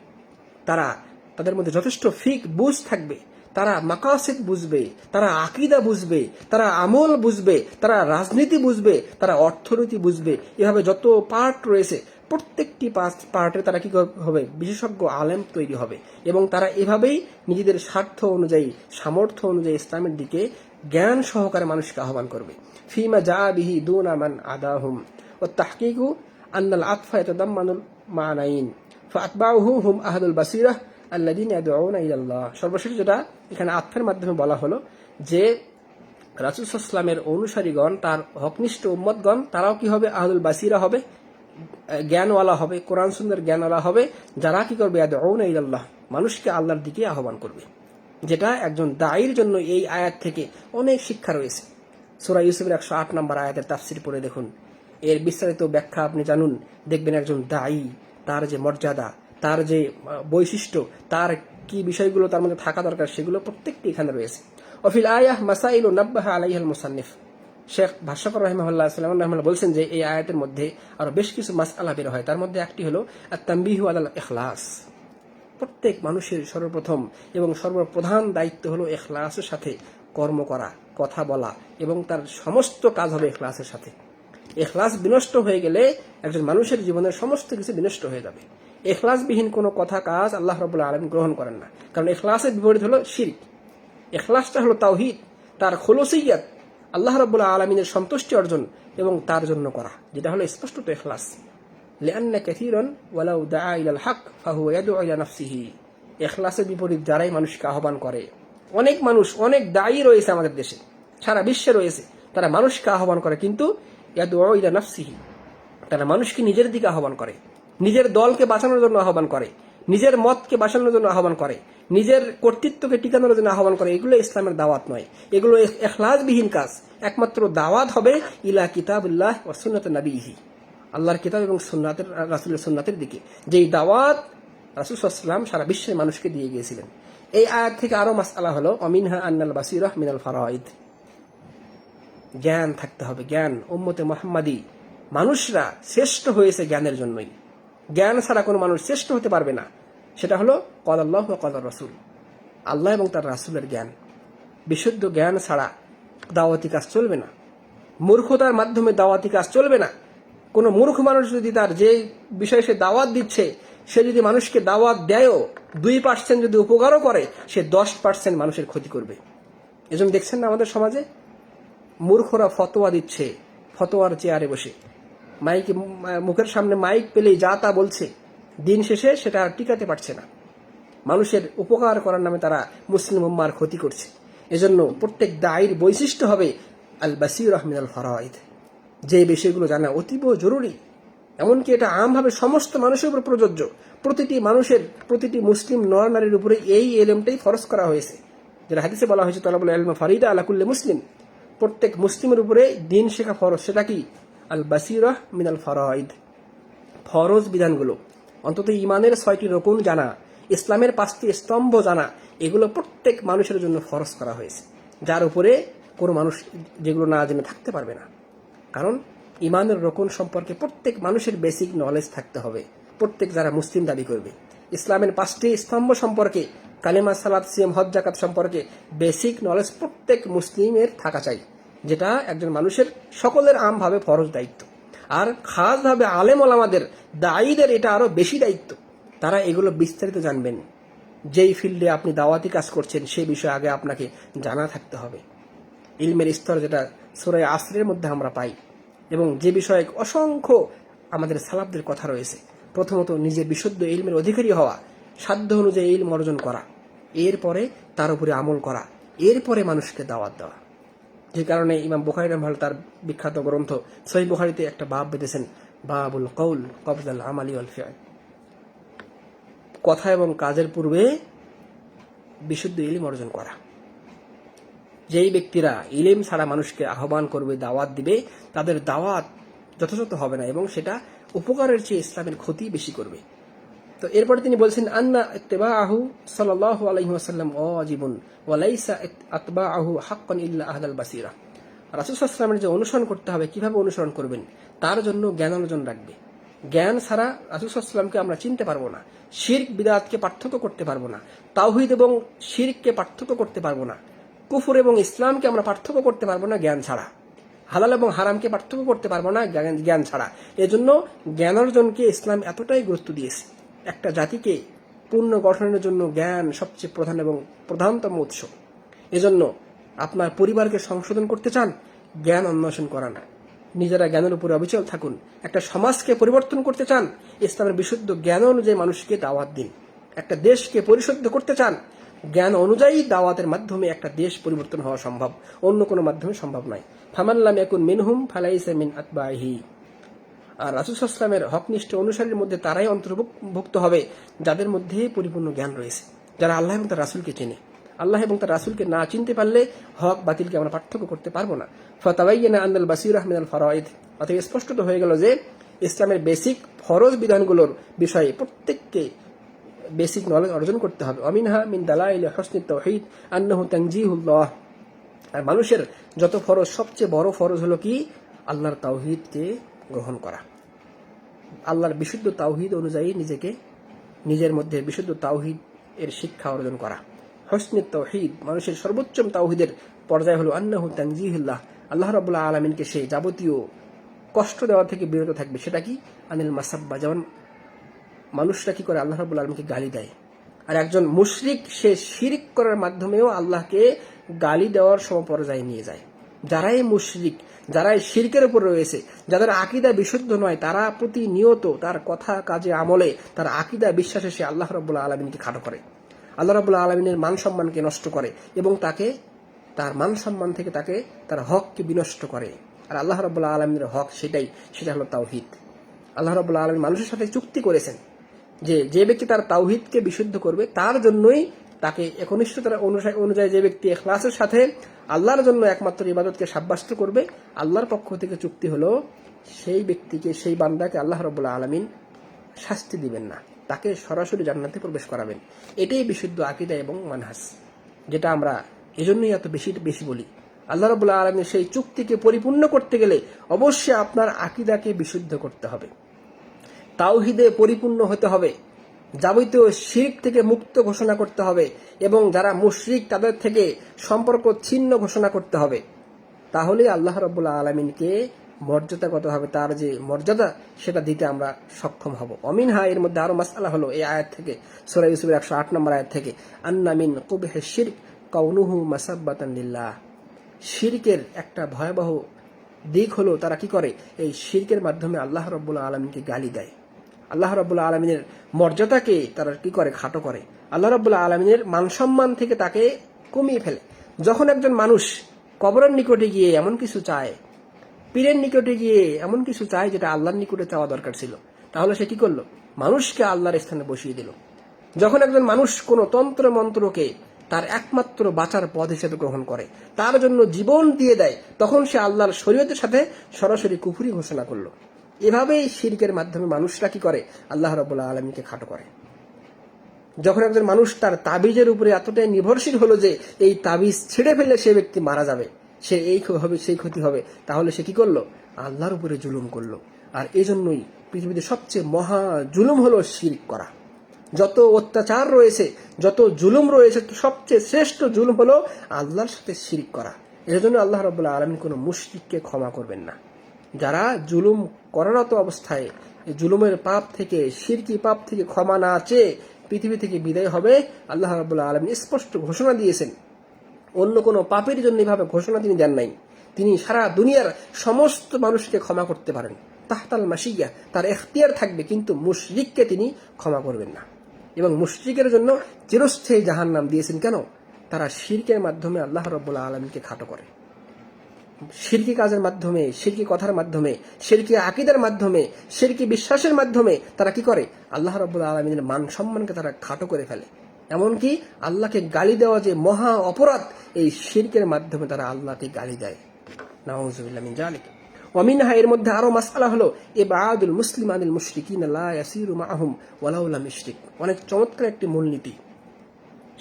তাদের মধ্যে যথেষ্ট ফিক বুঝ থাকবে, তারা মাকাসিদ বুঝবে, তারা আকীদা বুঝবে, তারা আমল বুঝবে, তারা রাজনীতি বুঝবে, তারা অর্থনীতি বুঝবে। এভাবে যত পার্ট রয়েছে প্রত্যেকটি পার্টে তারা কি হবে? বিশেষজ্ঞ আলেম তৈরি হবে এবং তারা এভাবেই নিজেদের স্বার্থ অনুযায়ী, সামর্থ্য অনুযায়ী ইসলামের দিকে জ্ঞান সহকারে মানুষকে আহ্বান করবে। ফিমা জা বিহি দুনা মান আদাহুম ওয়া তাহকিকু আন্নাল আতফা ইয়াতাদাম্মানুল মানাইন ফাআতবাউহু হুম আহলুল বাসিরাহ আল্লাযীনা ইয়াদউনা ইলাল্লাহ। সর্বশেষ যেটা এখানে আতফের মাধ্যমে বলা হলো যে রাসূল সাল্লাল্লাহু আলাইহি ওয়াসাল্লামের অনুসারীগণ, তার হকনিষ্ঠ উম্মতগণ, তারাও কি হবে? আহলুল বাসিরা হবে, জ্ঞানওয়ালা হবে, কোরআন সুন্নাহর জ্ঞানওয়ালা হবে, যারা কি করবে? ইয়াদউনা ইলাল্লাহ, মানুষকে আল্লাহর দিকে আহ্বান করবে। যেটা একজন দায়ীর জন্য এই আয়াত থেকে অনেক শিক্ষা রয়েছে। সূরা ইউসুফের 108 নম্বর আয়াতের তাফসীর পড়ে দেখুন, এর বিস্তারিত ব্যাখ্যা আপনি জানুন, দেখবেন একজন দায়ী, তার যে মর্যাদা, তার যে বৈশিষ্ট্য, তার কি বিষয়গুলো তার মধ্যে থাকা দরকার, সেগুলো প্রত্যেকটি এখানে রয়েছে। অফিল আয়াহ মাসাইলু নাব্বাহা আলাইহাল মুসান্নিফ, শেখ ভাষ্যকর রাহিমাহুল্লাহ সাল্লাল্লাহু আলাইহি ওয়াসাল্লাম বলছেন যে এই আয়াতের মধ্যে আরো বেশ কিছু মাসআলা বের হয়। তার মধ্যে একটি হলো আত-তানবীহু আলাল ইখলাস। প্রত্যেক মানুষের সর্বপ্রথম এবং সর্বপ্রধান দায়িত্ব হলো ইখলাসের সাথে কর্ম করা, কথা বলা, এবং তার সমস্ত কাজ হবে ইখলাসের সাথে। ইখলাস বিনষ্ট হয়ে গেলে একজন মানুষের জীবনের সমস্ত কিছু বিনষ্ট হয়ে যাবে। ইখলাসবিহীন কোনো কথা, কাজ আল্লাহ রাব্বুল আলামিন গ্রহণ করেন না, কারণ ইখলাসের বিপরীত হলো শিরক। ইখলাসটা হলো তাওহীদ, তার খুলুসিয়াত, আল্লাহ রাব্বুল আলামিনের সন্তুষ্টি অর্জন এবং তার জন্য করা, যেটা হলো স্পষ্টত ইখলাস। লিআন্না কাসীরান ওয়ালাউ দাআ ইলাল হক ফাহুয়া ইয়াদউ ইলা নাফসিহি। ইখলাসের বিপরীত যারাই মানুষকে আহ্বান করে, অনেক মানুষ, অনেক দায়ী রয়েছে আমাদের দেশে, সারা বিশ্বে রয়েছে, তারা মানুষকে আহ্বান করে কিন্তু ইয়াদউ ইলা নাফসিহি, তারা মানুষকে নিজের দিকে আহ্বান করে, নিজের দলকে বাঁচানোর জন্য আহ্বান করে, নিজের মতকে বাঁচানোর জন্য আহ্বান করে, নিজের কর্তৃত্বকে টিকানোর জন্য আহ্বান করে। এগুলো ইসলামের দাওয়াত নয়, এগুলো ইখলাসবিহীন কাজ। একমাত্র দাওয়াত হবে ইলা কিতাবুল্লাহ ওয়া সুন্নাতি নবীহি, আল্লাহর কিতাব এবং সুন্নাতের, রাসূলের সুন্নাতের দিকে, যেই দাওয়াত রাসূল সাল্লাল্লাহু আলাইহি ওয়াসাল্লাম সারা বিশ্বের মানুষকে দিয়ে গিয়েছিলেন। এই আয়াত থেকে আরো মাসআলা হলো অমিনহা আন্নাল বাসিরাহ মিনাল ফারাইদ, জ্ঞান থাকতে হবে, জ্ঞান। উম্মতে মুহাম্মাদি মানুষরা শ্রেষ্ঠ হয়েছে জ্ঞানের জন্যই, জ্ঞান ছাড়া কোনো মানুষ শ্রেষ্ঠ হতে পারবে না। সেটা হলো ক্বাল আল্লাহু ওয়া ক্বাল রাসূল, আল্লাহ এবং তার রাসূলের জ্ঞান। বিশুদ্ধ জ্ঞান ছাড়া দাওয়াতি কাজ চলবে না, মূর্খতার মাধ্যমে দাওয়াতি কাজ চলবে না। কোনো মূর্খ মানুষ যদি তার যে বিষয়ে সে দাওয়াত দিচ্ছে, সে যদি মানুষকে দাওয়াত দেয়ও, 2% যদি উপকারও করে, সে 10% মানুষের ক্ষতি করবে। এজন্য দেখছেন না আমাদের সমাজে মূর্খরা ফতোয়া দিচ্ছে, ফতোয়ার চেয়ারে বসে মাইক, মুখের সামনে মাইক পেলেই যা তা বলছে, দিন শেষে সেটা আর টিকাতে পারছে না। মানুষের উপকার করার নামে তারা মুসলিম উম্মার ক্ষতি করছে। এজন্য প্রত্যেক দায়ীর বৈশিষ্ট্য হবে আল বাসীরাহ মিনাল ফারাইদ, যে বিষয়গুলো জানা অতীব জরুরি। এমনকি এটা আমভাবে সমস্ত মানুষের উপর প্রযোজ্য। প্রতিটি মানুষের, প্রতিটি মুসলিম নর নারীর উপরে এই ইলমটাই ফরজ করা হয়েছে, যেটা হাদিসে বলা হয়েছে তালাবুল ইলম ফারিদা আলা কুল্লি মুসলিম। প্রত্যেক মুসলিমের উপরে দিন শেখা ফরজ। সেটা কি? আল বাসীরাহ মিনাল ফারাইদ, ফরজ বিধানগুলো, অন্তত ইমানের 6টি রকুন জানা, ইসলামের 5টি স্তম্ভ জানা, এগুলো প্রত্যেক মানুষের জন্য ফরজ করা হয়েছে, যার উপরে কোনো মানুষ যেগুলো না জেনে থাকতে পারবে না। কারণ ইমানের রকুন সম্পর্কে প্রত্যেক মানুষের বেসিক নলেজ থাকতে হবে। প্রত্যেক যারা মুসলিম দাবি করবে, ইসলামের 5টি স্তম্ভ সম্পর্কে, কালেমা, সালাত, সিয়াম, হজ, যাকাত সম্পর্কে বেসিক নলেজ প্রত্যেক মুসলিমের থাকা চাই, যেটা একজন মানুষের সকলের আমভাবে ফরজ দায়িত্ব। আর খাসভাবে আলেম ওলামাদের, দায়ীদের এটা আরো বেশি দায়িত্ব। তারা এগুলো বিস্তারিত জানবেন। যেই ফিল্ডে আপনি দাওয়াতি কাজ করছেন সেই বিষয়ে আগে আপনাকে জানা থাকতে হবে। ইলমের স্তর যেটা সূরা আসরের মধ্যে আমরা পাই, এবং যে বিষয়ে অসংখ্য আমাদের সালাফদের কথা রয়েছে। প্রথমত নিজে বিশুদ্ধ ইলমের অধিকারী হওয়া, সাধ্য অনুযায়ী ইলম অর্জন করা, এরপরে তার উপরে আমল করা, এরপরে মানুষকে দাওয়াত দেওয়া। যে কারণে ইমাম বুখারী রাহিমাহুল্লাহ তার বিখ্যাত গ্রন্থ সহিহ বুখারীতে একটা বাব বেঁধেছেন, বাবুল কওল কবলাল আমালি ওয়াল ফি'ল। কথা এবং কাজের পূর্বে বিশুদ্ধ ইলম অর্জন করা। যেই ব্যক্তিরা ইলম ছাড়া মানুষকে আহ্বান করবে, দাওয়াত দিবে, তাদের দাওয়াত যথাযথ হবে না এবং সেটা উপকারের চেয়ে ইসলামের ক্ষতি বেশি করবে। তো এরপরে তিনি বলছেন, আন্না ইত্তিবাআহু সাল্লাল্লাহু আলাইহি ওয়াসাল্লাম ওয়াজিবুন ওয়া লাইসা ইতবাআহু হাক্কান ইল্লা আহলাল বাসিরা। রাসূল সাল্লাল্লাহু আলাইহি ওয়াসাল্লামের যে অনুসরণ করতে হবে, কিভাবে অনুসরণ করবেন, তার জন্য জ্ঞান অর্জন রাখবে। জ্ঞান ছাড়া রাসূল সাল্লাল্লাহু আলাইহি ওয়াসাল্লামকে আমরা চিনতে পারবো না, শিরক বিদআতকে পার্থক্য করতে পারবো না, তাওহীদ এবং শিরককে পার্থক্য করতে পারবো না, কুফর এবং ইসলামকে আমরা পার্থক্য করতে পারবো না জ্ঞান ছাড়া, হালাল এবং হারামকে পার্থক্য করতে পারবো না জ্ঞান ছাড়া। এজন্য জ্ঞান অর্জনকে ইসলাম এতটাই গুরুত্ব দিয়েছে। একটা জাতিকে পূর্ণ গঠনের জন্য জ্ঞান সবচেয়ে প্রধান এবং প্রধানতম উৎস। এজন্য আপনার পরিবারকে সংশোধন করতে চান, জ্ঞান অন্বেষণ করা না, নিজেরা জ্ঞানের উপরে অবিচল থাকুন। একটা সমাজকে পরিবর্তন করতে চান, ইসলামের বিশুদ্ধ জ্ঞান অনুযায়ী মানুষকে দাওয়াত দিন। একটা দেশকে পরিশুদ্ধ করতে চান, জ্ঞান অনুযায়ী দাওয়াতের মাধ্যমে একটা দেশ পরিবর্তন হওয়া সম্ভব, অন্য কোনো মাধ্যমে সম্ভব নয়। ফামান লাম ইয়াকুন মিনহুম ফালাইসা মিন আতবাইহি। আর রাসূল সাল্লাল্লাহু আলাইহি ওয়াসাল্লামের হকনিষ্ঠ অনুসারীর মধ্যে তারাই অন্তর্ভুক্ত হবে যাদের মধ্যে পরিপূর্ণ জ্ঞান রয়েছে, যারা আল্লাহ এবং তার রাসূলকে চেনে। আল্লাহ এবং তার রাসূলকে না চিনতে পারলে হক বাতিলকে আমরা পার্থক্য করতে পারবো না। ফাতাবাইয়ানা আন্নাল বাসীরা মিনাল ফারাইদ। অতএব স্পষ্টত হয়ে গেল যে ইসলামের বেসিক ফরজ বিধানগুলোর বিষয়ে প্রত্যেককে বেসিক নলেজ অর্জন করতে হবে। অমিনহা মিন দালাইল হুসনিত তাওহীদ আন্নাহু তানজিহুল্লাহ। আর মানুষের যত ফরজ, সবচেয়ে বড় ফরজ হলো কি? আল্লাহর তাওহীদকে গ্রহণ করা, আল্লাহর বিশুদ্ধ তাওহীদ অনুযায়ী নিজের মধ্যে বিশুদ্ধ তাওহীদ এর শিক্ষা অর্জন করা। হুসনিত তাওহীদ, মানুষের সর্বোচ্চ তাওহীদের পর্যায় হলো আন্নাহু তানজিহুল্লাহ, আল্লাহ রাব্বুল আলামিনকে সে যাবতীয় কষ্ট দেওয়া থেকে বিরত থাকবে। সেটা কি? আনিল মাসাব্বা। যেমন মানুষরা কি করে? আল্লাহ রাব্বুল আলামিনকে গালি দেয়। আর একজন মুশরিক সে শিরক করার মাধ্যমেও আল্লাহকে গালি দেওয়ার সমপর্যায়ে নিয়ে যায়। যারাই মুশরিক, যারাই শিরকের উপর রয়েছে, যাদের আকীদা বিশুদ্ধ নয়, তারা প্রতিনিয়ত তার কথা, কাজে, আমলে, তার আকীদা, বিশ্বাসে সে আল্লাহ রাব্বুল আলামিনকে খাটো করে, আল্লাহ রাব্বুল আলামিনের মান সম্মানকে নষ্ট করে এবং তাকে তার মান সম্মান থেকে তার হককে বিনষ্ট করে। আর আল্লাহ রাব্বুল আলামিনের হক সেটা হলো তাওহীদ। আল্লাহ রাব্বুল আলামিন মানুষের সাথে চুক্তি করেছেন যে ব্যক্তি তার তাওহীদকে বিশুদ্ধ করবে, তার জন্যই তাকে একনিষ্ঠতার অনুযায়ী যে ব্যক্তি ইখলাসের সাথে আল্লাহর জন্য একমাত্র ইবাদতকে সাব্যস্ত করবে, আল্লাহর পক্ষ থেকে চুক্তি হলো সেই ব্যক্তিকে, সেই বান্দাকে আল্লাহ রাব্বুল আলামিন শাস্তি দিবেন না, তাকে সরাসরি জান্নাতে প্রবেশ করাবেন। এটাই বিশুদ্ধ আকীদা এবং মানহাজ, যেটা আমরা এজন্যই এত বেশি বলি। আল্লাহ রাব্বুল আলামিন সেই চুক্তিকে পরিপূর্ণ করতে গেলে অবশ্যই আপনার আকীদাকে বিশুদ্ধ করতে হবে, তাওহীদে পরিপূর্ণ হতে হবে, যাবতীয় শিরক থেকে মুক্ত ঘোষণা করতে হবে এবং যারা মুশরিক তাদের থেকে সম্পর্ক ছিন্ন ঘোষণা করতে হবে। তাহলে আল্লাহ রাব্বুল আলামিনকে মর্যাদাগতভাবে তার যে মর্যাদা সেটা দিতে আমরা সক্ষম হব। অমিনহা, এর মধ্যে আরো মাসআলা হলো এই আয়াত থেকে, সূরা ইউসুফের 108 নম্বর আয়াত থেকে, আন্না মিন কুবহি শিরক কাউনুহু মাসাব্বাতান লিল্লাহ। শিরকের একটা ভয়াবহ দিক হলো তারা কি করে? এই শিরকের মাধ্যমে আল্লাহ রাব্বুল আলামিনকে গালি দেয়, আল্লাহ রাব্বুল আলামিনের মর্যাদাকে তারা কি করে? খাটো করে। আল্লাহ রাব্বুল আলামিনের মান সম্মান থেকে তাকে কমিয়ে ফেলে। যখন একজন মানুষ কবরের নিকটে গিয়ে এমন কিছু চায়, পীরের নিকটে গিয়ে এমন কিছু চায় যেটা আল্লাহর নিকটে চাওয়া দরকার ছিল, তাহলে সে কি করলো? মানুষকে আল্লাহর স্থানে বসিয়ে দিল। যখন একজন মানুষ কোনো তন্ত্র মন্ত্রকে তার একমাত্র বাঁচার পথ হিসেবে গ্রহণ করে, তার জন্য জীবন দিয়ে দেয়, তখন সে আল্লাহর শরীয়তের সাথে সরাসরি কুফরি ঘোষণা করলো। এভাবেই শিরকের মাধ্যমে মানুষরা কি করে? আল্লাহ রাব্বুল আলামিনকে খাটো করে। যখন একজন মানুষ তার তাবিজের উপরে এতটাই নির্ভরশীল হলো যে এই তাবিজ ছিঁড়ে ফেললে সে ব্যক্তি মারা যাবে, সে এই হবে, সেই ক্ষতি হবে, তাহলে সে কি করলো? আল্লাহর উপরে জুলুম করলো। আর এজন্যই পৃথিবীতে সবচেয়ে মহা জুলুম হলো শিরক করা। যত অত্যাচার রয়েছে, যত জুলুম রয়েছে, সবচেয়ে শ্রেষ্ঠ জুলুম হলো আল্লাহর সাথে শিরক করা। এর জন্য আল্লাহ রাব্বুল আলামিন কোনো মুশরিককে ক্ষমা করবেন না। যারা জুলুম করারত অবস্থায় জুলুমের পাপ থেকে, শিরকি পাপ থেকে ক্ষমা না চেয়ে পৃথিবী থেকে বিদায় হবে, আল্লাহ রাব্বুল আলামিন স্পষ্ট ঘোষণা দিয়েছেন। অন্য কোনো পাপের জন্য এভাবে ঘোষণা তিনি দেন নাই। তিনি সারা দুনিয়ার সমস্ত মানুষকে ক্ষমা করতে পারেন, তাহতাল মাশিয়া, তার এখতিয়ার থাকবে, কিন্তু মুশরিককে তিনি ক্ষমা করবেন না। এবং মুশরিকের জন্য চিরস্থায়ী জাহান্নাম দিয়েছেন। কেন? তারা শিরকের মাধ্যমে আল্লাহ রাব্বুল আলামিনকে খাটো করে, শিরকি কাজের মাধ্যমে, শিরকি কথার মাধ্যমে, শিরকি আকীদার মাধ্যমে, শিরকি বিশ্বাসের মাধ্যমে তারা কি করে? আল্লাহ রাব্বুল আলামিনের মান সম্মানকে তারা খাটো করে ফেলে। এমনকি আল্লাহকে গালি দেওয়া যে মহা অপরাধ, এই শিরকের মাধ্যমে তারা আল্লাহকে গালি দেয়। নাউযুবিল্লাহ মিন যালিক। ওয়া মিনহা, এর মধ্যে আরো মাসআলা হলো ইবআদুল মুসলিম আনিল মুশরিকিন লা ইয়াসিরু মাআহুম ওয়ালাউ লাম ইশরিক। অনেক চমৎকার একটি মূলনীতি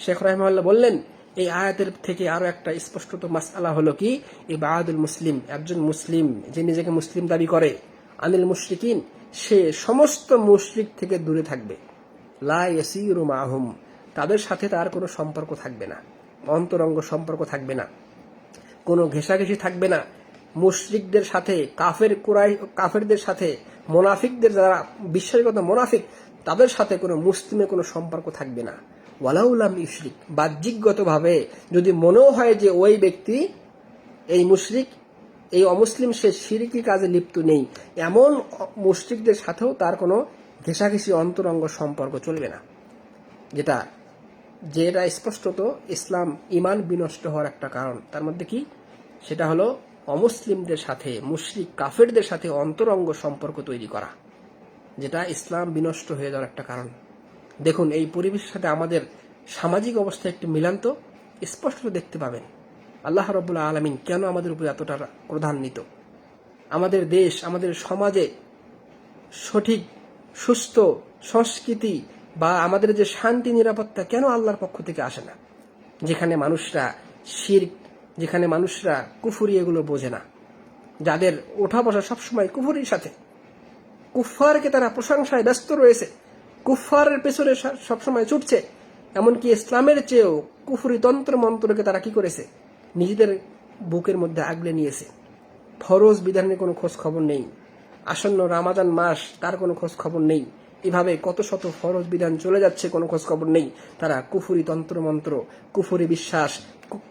শেখ রাহিমাহুল্লাহ বললেন। এই আয়াতের থেকে আরো একটা স্পষ্টত মাসআলা হলো কি, ইবআদুল মুসলিম, একজন মুসলিম যে নিজেকে মুসলিম দাবি করে, আনিল মুশরিকিন, সে সমস্ত মুশরিক থেকে দূরে থাকবে। লা ইয়াসিরু মাআহুম, তাদের সাথে তার কোনো সম্পর্ক থাকবে না, অন্তরঙ্গ সম্পর্ক থাকবে না, কোনো ঘেঁষাঘেঁষি থাকবে না। মুশরিকদের সাথে, কাফেরদের সাথে, মোনাফিকদের, যারা বিশ্বাসগত মোনাফিক, তাদের সাথে কোনো মুসলিমের কোনো সম্পর্ক থাকবে না। ওয়ালাউলাম ইশরিক, বাহ্যিকগতভাবে যদি মনেও হয় যে ওই ব্যক্তি, এই মুশরিক, এই অমুসলিম, সে শিরকি কাজে লিপ্ত নেই, এমন মুশরিকদের সাথেও তার কোনো ঘেঁষাঘেঁষি অন্তরঙ্গ সম্পর্ক চলবে না। যেটা স্পষ্টত ইসলাম ঈমান বিনষ্ট হওয়ার একটা কারণ। তার মধ্যে কি? সেটা হলো অমুসলিমদের সাথে, মুশরিক কাফেরদের সাথে অন্তরঙ্গ সম্পর্ক তৈরি করা, যেটা ইসলাম বিনষ্ট হয়ে যাওয়ার একটা কারণ। দেখুন, এই পরিবেশের সাথে আমাদের সামাজিক অবস্থা একটি মিলান্ত স্পষ্ট দেখতে পাবেন। আল্লাহ রাব্বুল আলামিন কেন আমাদের উপর এতটা ক্রোধান্বিত? আমাদের দেশ, আমাদের সমাজে সঠিক সুস্থ সংস্কৃতি বা আমাদের যে শান্তি নিরাপত্তা কেন আল্লাহর পক্ষ থেকে আসে না? যেখানে মানুষরা শিরক, যেখানে মানুষরা কুফরি এগুলো বোঝে না, যাদের ওঠা বসা সবসময় কুফরির সাথে, কুফফারকে তারা প্রশংসায় ব্যস্ত রয়েছে, কুফফারের পেছনে সবসময় ছুটছে, এমনকি ইসলামের চেয়েও কুফরি তন্ত্র মন্ত্রকে তারা কি করেছে? নিজেদের বুকের মধ্যে আগলে নিয়েছে। ফরজ বিধানের কোনো খোঁজ খবর নেই, আসন্ন রামাদান মাস তার কোনো খোঁজ খবর নেই, এভাবে কত শত ফরজ বিধান চলে যাচ্ছে, কোনো খোঁজ খবর নেই। তারা কুফরি তন্ত্রমন্ত্র, কুফরি বিশ্বাস,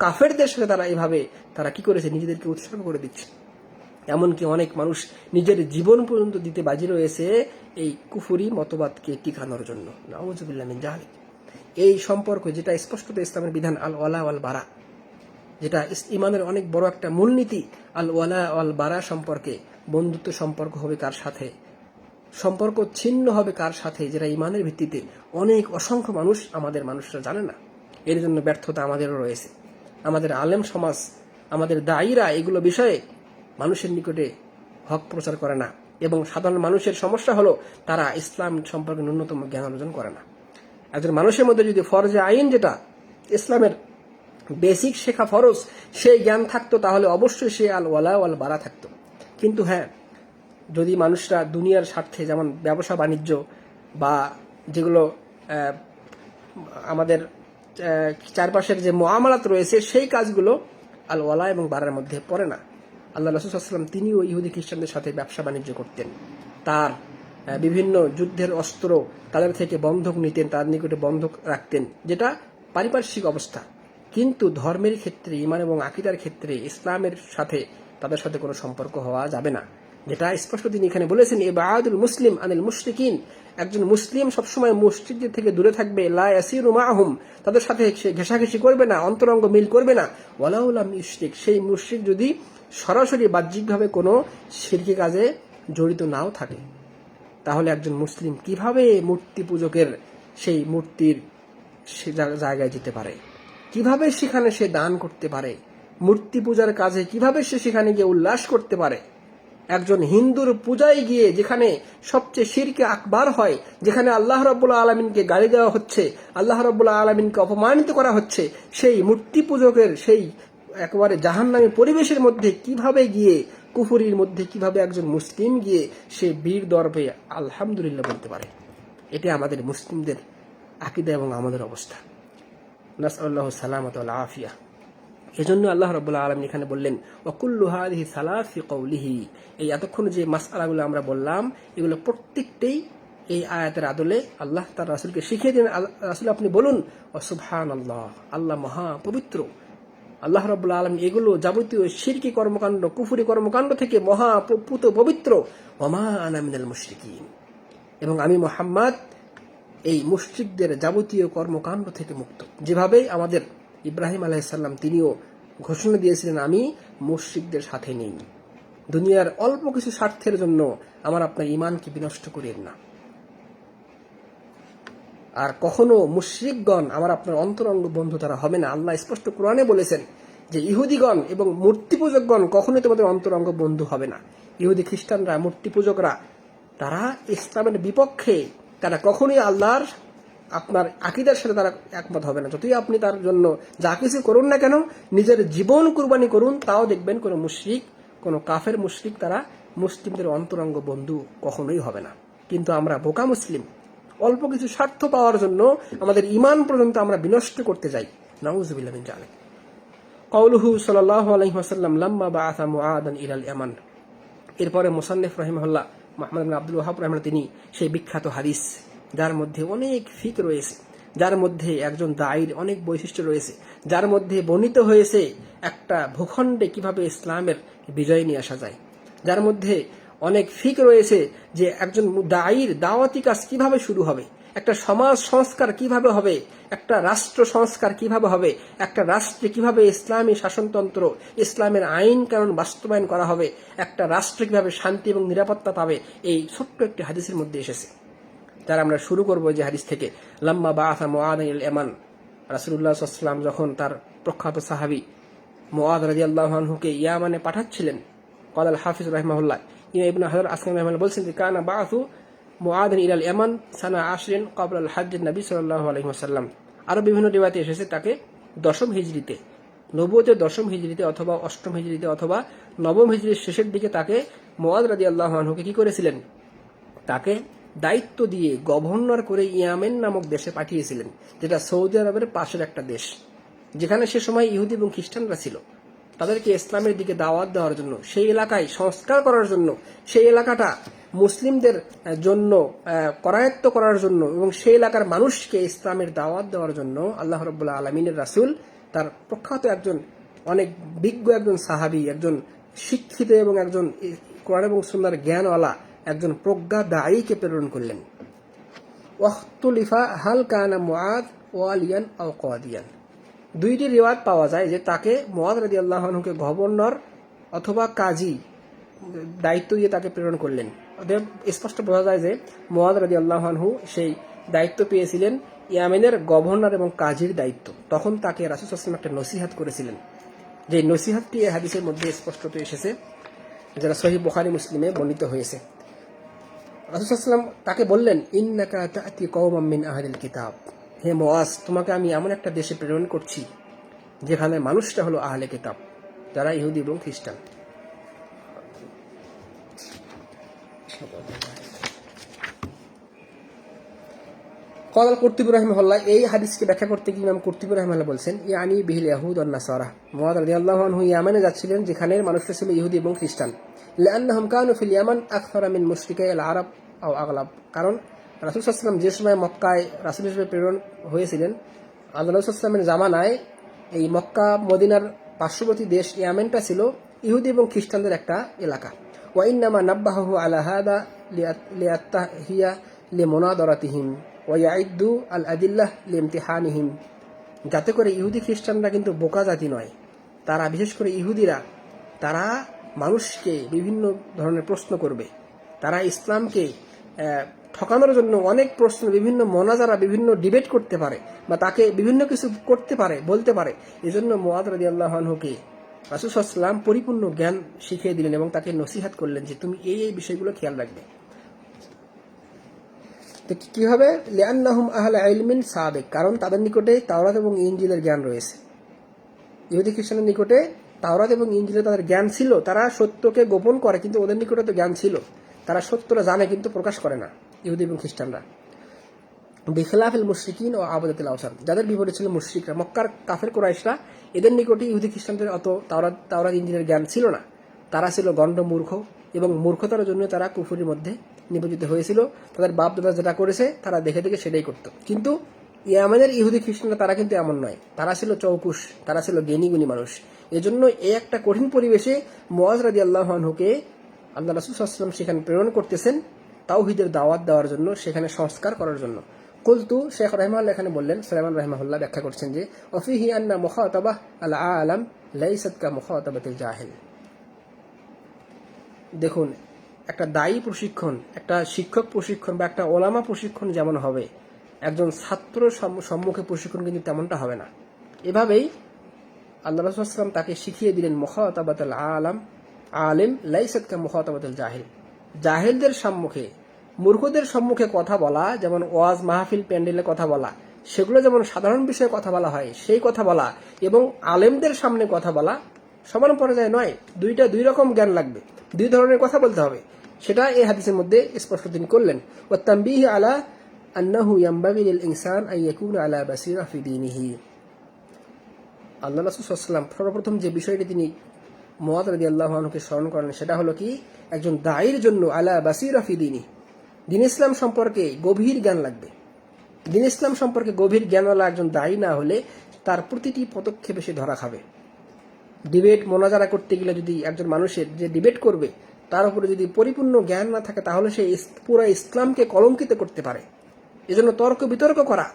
কাফেরদের সাথে তারা এভাবে তারা কি করেছে? নিজেদেরকে উৎসর্গ করে দিচ্ছে। এমনকি অনেক মানুষ নিজের জীবন পর্যন্ত দিতে বাজি রয়েছে এই কুফরি মতবাদকে টিকানোর জন্য। নাউযুবিল্লাহ মিন যালিক। এই সম্পর্ক যেটা স্পষ্টত ইসলামের বিধান, আল ওয়ালা ওয়াল বারা, যেটা ইমানের অনেক বড় একটা মূলনীতি, আল ওয়ালা ওয়াল বারা সম্পর্কে, বন্ধুত্ব সম্পর্ক হবে কার সাথে, সম্পর্ক ছিন্ন হবে কার সাথে, যেটা ইমানের ভিত্তিতে অনেক অসংখ্য আমাদের মানুষরা জানে না। এর জন্য ব্যর্থতা আমাদেরও রয়েছে। আমাদের আলেম সমাজ, আমাদের দায়ীরা এগুলো বিষয়ে মানুষের নিকটে হক প্রচার করে না, এবং সাধারণ মানুষের সমস্যা হলো তারা ইসলাম সম্পর্কে ন্যূনতম জ্ঞান অর্জন করে না। একজন মানুষের মধ্যে যদি ফরজে আইন, যেটা ইসলামের বেসিক শেখা ফরজ, সেই জ্ঞান থাকতো, তাহলে অবশ্যই সে আল ওয়ালা ওয়াল বারা থাকতো। কিন্তু হ্যাঁ, যদি মানুষরা দুনিয়ার স্বার্থে, যেমন ব্যবসা বাণিজ্য বা যেগুলো আমাদের চারপাশের যে মুআমালাত রয়েছে, সেই কাজগুলো আল ওয়ালা এবং বারার মধ্যে পড়ে না। আল্লাহ রাসূল সাল্লাল্লাহু আলাইহি ওয়াসাল্লাম তিনিও ইহুদি খ্রিস্টানদের সাথে ব্যবসা বাণিজ্য করতেন, তার বিভিন্ন যুদ্ধের অস্ত্র তাদের থেকে বন্ধক নিতেন, তার নিকটে বন্ধক রাখতেন, যেটা পারিপার্শ্বিক অবস্থা। কিন্তু ধর্মের ক্ষেত্রে, ঈমান এবং আকীদার ক্ষেত্রে ইসলামের সাথে তাদের সাথে কোনো সম্পর্ক হওয়া যাবে না, যেটা স্পষ্ট তিনি এখানে বলেছেন। ইবআদুল মুসলিম আনিল মুশরিকিন, একজন মুসলিম সবসময় মুশরিকদের থেকে দূরে থাকবে। লা ইয়াসিরু মাআহুম, তাদের সাথে সে ঘেঁষাঘেঁষি করবে না, অন্তরঙ্গ মিল করবে না। ওয়ালাউ লাম ইশরিক, সেই মুশরিক যদি সরাসরি বাহ্যিকভাবে কোনো শিরকি কাজে জড়িত নাও থাকে, তাহলে একজন মুসলিম কিভাবে মূর্তি পূজকের সেই মূর্তির জায়গায় যেতে পারে? কিভাবে সেখানে সে দান করতে পারে? মূর্তি পূজার কাজে কিভাবে সে সেখানে গিয়ে উল্লাস করতে পারে? একজন হিন্দুর পূজায় গিয়ে, যেখানে সবচেয়ে শিরকে আকবার হয়, যেখানে আল্লাহ রাব্বুল আলামিনকে গালি দেওয়া হচ্ছে, আল্লাহ রাব্বুল আলামিনকে অপমানিত করা হচ্ছে, সেই মূর্তি পূজকের সেই একেবারে জাহান্নামী পরিবেশের মধ্যে কিভাবে গিয়ে, কুফরির মধ্যে কিভাবে একজন মুসলিম গিয়ে সে বীর দর্পে আলহামদুলিল্লাহ বলতে পারে? এটা আমাদের মুসলিমদের আকীদা এবং আমাদের অবস্থা। নাসআলুল্লাহ সালামাত ওয়াল আফিয়া। এজন্য আল্লাহ রাব্বুল আলামিন এখানে বললেন ওয়াকুল্লু হাযিহি সালাসি কওলিহি, এই এতক্ষণ যে মাসআলাগুলো আমরা বললাম এগুলো প্রত্যেকটাই এই আয়াতের আদলে আল্লাহ তার রাসূলকে শিখিয়ে দিলেন। রাসূল আপনি বলুন ও সুবহানাল্লাহ, আল্লাহ মহা পবিত্র। আল্লাহ রাব্বুল আলামিন এগুলো যাবতীয় শিরকি কর্মকাণ্ড, কুফরি কর্মকাণ্ড থেকে মহা পবিত্র। ওমা আনা মিনাল মুশরিকিন, এবং আমি মুহাম্মদ এই মুশরিকদের যাবতীয় কর্মকাণ্ড থেকে মুক্ত। যেভাবে আমাদের ইব্রাহিম আলাইহিস সালাম তিনিও ঘোষণা দিয়েছিলেন আমি মুশরিকদের সাথে নেই, দুনিয়ার অল্প কিছু স্বার্থের জন্য আমার আপনার ঈমানকে বিনষ্ট করিয়েন না। আর কখনো মুশরিকগণ আমার আপনার অন্তরঙ্গ বন্ধু তারা হবে না। আল্লাহ স্পষ্ট কোরআনে বলেছেন যে ইহুদিগণ এবং মূর্তি পূজকগণ কখনোই তোমাদের অন্তরঙ্গ বন্ধু হবে না। ইহুদি খ্রিস্টানরা, মূর্তি পূজকরা তারা ইসলামের বিপক্ষে, তারা কখনোই আল্লাহর আপনার আকীদার সাথে তারা একমত হবে না। যতই আপনি তার জন্য যা কিছু করুন না কেন, নিজের জীবন কুরবানি করুন, তাও দেখবেন কোনো মুশরিক, কোনো কাফের মুশরিক তারা মুসলিমদের অন্তরঙ্গ বন্ধু কখনোই হবে না। কিন্তু আমরা বোকা মুসলিম, অল্প কিছু স্বার্থ পাওয়ার জন্য আমাদের ঈমান পর্যন্ত আমরা বিনষ্ট করতে যাই। নাউযুবিল্লাহ মিন যালিক। কাউলুহু সাল্লাল্লাহু আলাইহি ওয়াসাল্লাম লাম্মা বাআসা মুআদান ইলাল ইয়ামান। এরপরে মুসান্নিফ রাহিমাহুল্লাহ মুহাম্মদ ইবনে আব্দুল ওয়াহাব রাহিমাহুল্লাহ তিনি সেই বিখ্যাত হাদিস, যার মধ্যে অনেক ফিক রয়েছে, যার মধ্যে একজন দায়ীর অনেক বৈশিষ্ট্য রয়েছে, যার মধ্যে বর্ণিত হয়েছে একটা ভূখণ্ডে কিভাবে ইসলামের বিজয় নিয়ে আসা যায়, যার মধ্যে অনেক ফিক রয়েছে যে একজন দায়ীর দাওয়াতি কাজ কিভাবে শুরু হবে, একটা সমাজ সংস্কার কিভাবে হবে, একটা রাষ্ট্র সংস্কার কিভাবে হবে, একটা রাষ্ট্রে কিভাবে ইসলামী শাসনতন্ত্র, ইসলামের আইন কানুন বাস্তবায়ন করা হবে, একটা রাষ্ট্র কিভাবে শান্তি এবং নিরাপত্তা পাবে, এই ছোট্ট একটি হাদিসের মধ্যে এসেছে। যারা আমরা শুরু করবো যে হাদিস থেকে, লাম্মা বাআসা মুআদান ইলাল ইয়ামান, রাসূলুল্লাহ সাল্লাল্লাহু আলাইহি ওয়াসাল্লাম যখন তার প্রখ্যাত সাহাবী মুআদ রাদিয়াল্লাহু আনহুকে ইয়ামানে পাঠাচ্ছিলেন, ক্বাল আল হাফিজ রাহিমাহুল্লাহ ইবনে হাজার আসকালানি রাহিমাহুল্লাহ বলছেন যে কানা বাআসু মুআদান ইলাল ইয়ামান সানা 10 ক্বাবলা আল হজ্জ নবী সাল্লাল্লাহু আলাইহি ওয়াসাল্লাম। আরো বিভিন্ন রিওয়ায়াতে এসেছে তাকে 10ম হিজরিতে, নবুয়তের 10ম হিজরিতে অথবা 8ম হিজরিতে অথবা 9ম হিজরির শেষের দিকে তাকে মুআদ রাদিয়াল্লাহু আনহুকে কি করেছিলেন, তাকে দায়িত্ব দিয়ে গভর্নর করে ইয়ামেন নামক দেশে পাঠিয়েছিলেন, যেটা সৌদি আরবের পাশের একটা দেশ, যেখানে সে সময় ইহুদি এবং খ্রিস্টানরা ছিল। তাদেরকে ইসলামের দিকে দাওয়াত দেওয়ার জন্য, সেই এলাকায় সংস্কার করার জন্য, সেই এলাকাটা মুসলিমদের জন্য করায়ত্ত করার জন্য এবং সেই এলাকার মানুষকে ইসলামের দাওয়াত দেওয়ার জন্য আল্লাহ রাব্বুল আলামিনের রাসূল তার প্রখ্যাত একজন অনেক বিজ্ঞ একজন সাহাবী, একজন শিক্ষিত এবং একজন কোরআন এবং সুন্নাহর জ্ঞানওয়ালা একজন প্রজ্ঞা দায়ীকে প্রেরণ করলেন। ওয়াখতুলিফা হাল কানা মুআদ ওয়ালিয়ান আও কাদিয়ান। দুইটি রিওয়ায়াত পাওয়া যায় যে তাকে মুআদ রাদিয়াল্লাহু আনহুকে গভর্নর অথবা কাজী দায়িত্ব দিয়ে তাকে প্রেরণ করলেন। অতএব স্পষ্ট বোঝা যায় যে মুআদ রাদিয়াল্লাহু আনহু সেই দায়িত্ব পেয়েছিলেন ইয়ামেনের গভর্নর এবং কাজীর দায়িত্ব। তখন তাকে রাসূল সাল্লাল্লাহু আলাইহি ওয়াসাল্লাম একটা নসিহত করেছিলেন, যে নসিহতটি এই হাদিসের মধ্যে স্পষ্টত এসেছে, যারা সহিহ বুখারী মুসলিমে বর্ণিত হয়েছে। রাসূল সাল্লাল্লাহু আলাইহি ওয়াসাল্লাম তাকে বললেন, ইন্নাকা তা'তি কওমান মিন আহলিল কিতাব, হে মুআজ, তোমাকে আমি এমন একটা দেশে প্রেরণ করছি যেখানে মানুষটা হলো আহলে কিতাব, যারা ইহুদি এবং খ্রিস্টান। ক্বাল আল কুরতুবী রাহিমাহুল্লাহ, এই হাদিসকে ব্যাখ্যা করতে গিয়ে ইমাম কুরতুবী রাহিমাহুল্লাহ বলছেন, ইয়ানি বিহিল ইয়াহুদ ওয়ান নাসারা। মুআদ রাদিয়াল্লাহু আনহু ইয়ামানে যাচ্ছিলেন যেখানে মানুষরা ছিল ইহুদি এবং খ্রিস্টান। লিআন্নাহুম কানু ফিল ইয়ামান আকসারা মিন মুশরিকাই আল আরব আও আগলাব, কারণ রাসূল সাল্লাল্লাহু আলাইহি ওয়াসাল্লাম যে সময় মক্কায় রাসূল হিসেবে প্রেরণ হয়েছিলেন, আল্লাহ রাসূল সাল্লাল্লাহু আলাইহি ওয়াসাল্লামের জামানায় এই মক্কা মদিনার পার্শ্ববর্তী দেশ ইয়ামেনটা ছিল ইহুদি এবং খ্রিস্টানদের একটা এলাকা। ওয়া ইন্নামা নাব্বাহু আলা হাদা লিয়াত্তাহিয়া লিমুনাদারাতিহিম ওয়া ইয়াইদ্দু আল আদিল্লাহ লিইমতিহানিহিম, যাতে করে ইহুদি খ্রিস্টানরা কিন্তু বোকা জাতি নয়, তারা বিশেষ করে ইহুদিরা তারা মানুষকে বিভিন্ন ধরনের প্রশ্ন করবে, তারা ইসলামকে ঠকানোর জন্য অনেক প্রশ্ন, বিভিন্ন মোনাজারা, বিভিন্ন ডিবেট করতে পারে বা তাকে বিভিন্ন কিছু করতে পারে, বলতে পারে। এই জন্য মুআদ রাদিয়াল্লাহু আনহুকে রাসূল সাল্লাল্লাহু আলাইহি ওয়াসাল্লাম পরিপূর্ণ জ্ঞান শিখিয়ে দিলেন এবং তাকে নসিহত করলেন যে তুমি এই এই বিষয়গুলো খেয়াল রাখবে। তো কিভাবে? লিআন্নাহুম আহলা ইলমিন সাবিক, কারণ তাদের নিকটে তাওরাত এবং ইনজিলের জ্ঞান রয়েছে। ইহুদি খ্রিস্টানের নিকটে তাওরাত এবং ইনজিলে তাদের জ্ঞান ছিল, তারা সত্যকে গোপন করে, কিন্তু ওদের নিকটে তো জ্ঞান ছিল, তারা সত্যটা জানে কিন্তু প্রকাশ করে না, ইহুদি এবং খ্রিস্টানরা। বিখলাফিল মুশরিকিন ও আবাদাতিল আওসান, যাদের বিপরীত ছিল মুশরিকরা, মক্কার কাফের কুরাইশরা। এদের নিকটে ইহুদি খ্রিস্টানদের অত তাওরাত ইনজিলের জ্ঞান ছিল না। তারা ছিল গণ্ড মূর্খ এবং মূর্খতার জন্য তারা কুফরির মধ্যে নিবেদিত হয়েছিল। তাদের বাপ দাদা যেটা করেছে তারা দেখে দেখে সেটাই করত। কিন্তু ইয়ামানের ইহুদি খ্রিস্টানরা তারা কিন্তু এমন নয়, তারা ছিল চৌকুশ, তারা ছিল জ্ঞানীগুণী মানুষ। এজন্য এই একটা কঠিন পরিবেশে মুআজ রাদিয়াল্লাহু আনহুকে আল্লাহ রাসূল সাল্লাল্লাহু আলাইহি ওয়াসাল্লাম সেখানে প্রেরণ করতেছেন তাওহীদের দাওয়াত দেওয়ার জন্য, সেখানে সংস্কার করার জন্য। কুলতু, শেখ রাহিমাহুল্লাহ এখানে বললেন, সুলাইমান রাহিমাহুল্লাহ ব্যাখ্যা করছেন যে ওয়াফিহি আন্না মুখাতাবাহ আল আলাম লাইসাত কা মুখাতাবাতিল জাহিল। দেখুন, একটা দায়ী প্রশিক্ষণ, একটা শিক্ষক প্রশিক্ষণ বা একটা ওলামা প্রশিক্ষণ যেমন হবে, একজন ছাত্র সম্মুখে প্রশিক্ষণ কিন্তু তেমনটা হবে না। এভাবেই আল্লাহ রাসূল সাল্লাল্লাহু আলাইহি ওয়াসাল্লাম তাকে শিখিয়ে দিলেন মুখাতাবাতুল আলিম লাইসাত কা মুখাতাবাতুল জাহিল। জাহিলদের সম্মুখে, মূর্খদের সম্মুখে কথা বলা, যেমন ওয়াজ মাহফিল প্যান্ডেলে কথা বলা, সেগুলো যেমন সাধারণ বিষয়ে কথা বলা হয় সেই কথা বলা, এবং আলেমদের সামনে কথা বলা সমান পর্যায়ে নয়। দুই রকম জ্ঞান লাগবে, দুই ধরনের কথা বলতে হবে। সেটা এই হাদিসের মধ্যে স্পষ্ট তিনি করলেন। ওয়া তানবিহ আলা আন্নাহু ইয়ানবাগি লিল ইনসান আন ইয়াকুনা আলা বাসীরা ফি দীনিহি। আল্লাহ রাসূল সাল্লাল্লাহু আলাইহি ওয়াসাল্লাম সর্বপ্রথম যে বিষয়টি তিনি মুআয রাদিয়াল্লাহু আনহুকে স্মরণ করেন সেটা হলো কি, একজন দায়ীর জন্য আলা বাসীরা ফি দীনি, দ্বীন ইসলাম সম্পর্কে গভীর জ্ঞান লাগবে। দ্বীন ইসলাম সম্পর্কে গভীর জ্ঞানওয়ালা একজন দায়ী না হলে তার প্রতিটি পদক্ষেপে সে ধরা খাবে। ডিবেট মোনাজারা করতে গেলে যদি একজন মানুষের যে ডিবেট করবে তার উপরে যদি পরিপূর্ণ জ্ঞান না থাকে তাহলে সে পুরো ইসলামকে কলঙ্কিত করতে পারে। এজন্য তর্ক বিতর্ক করা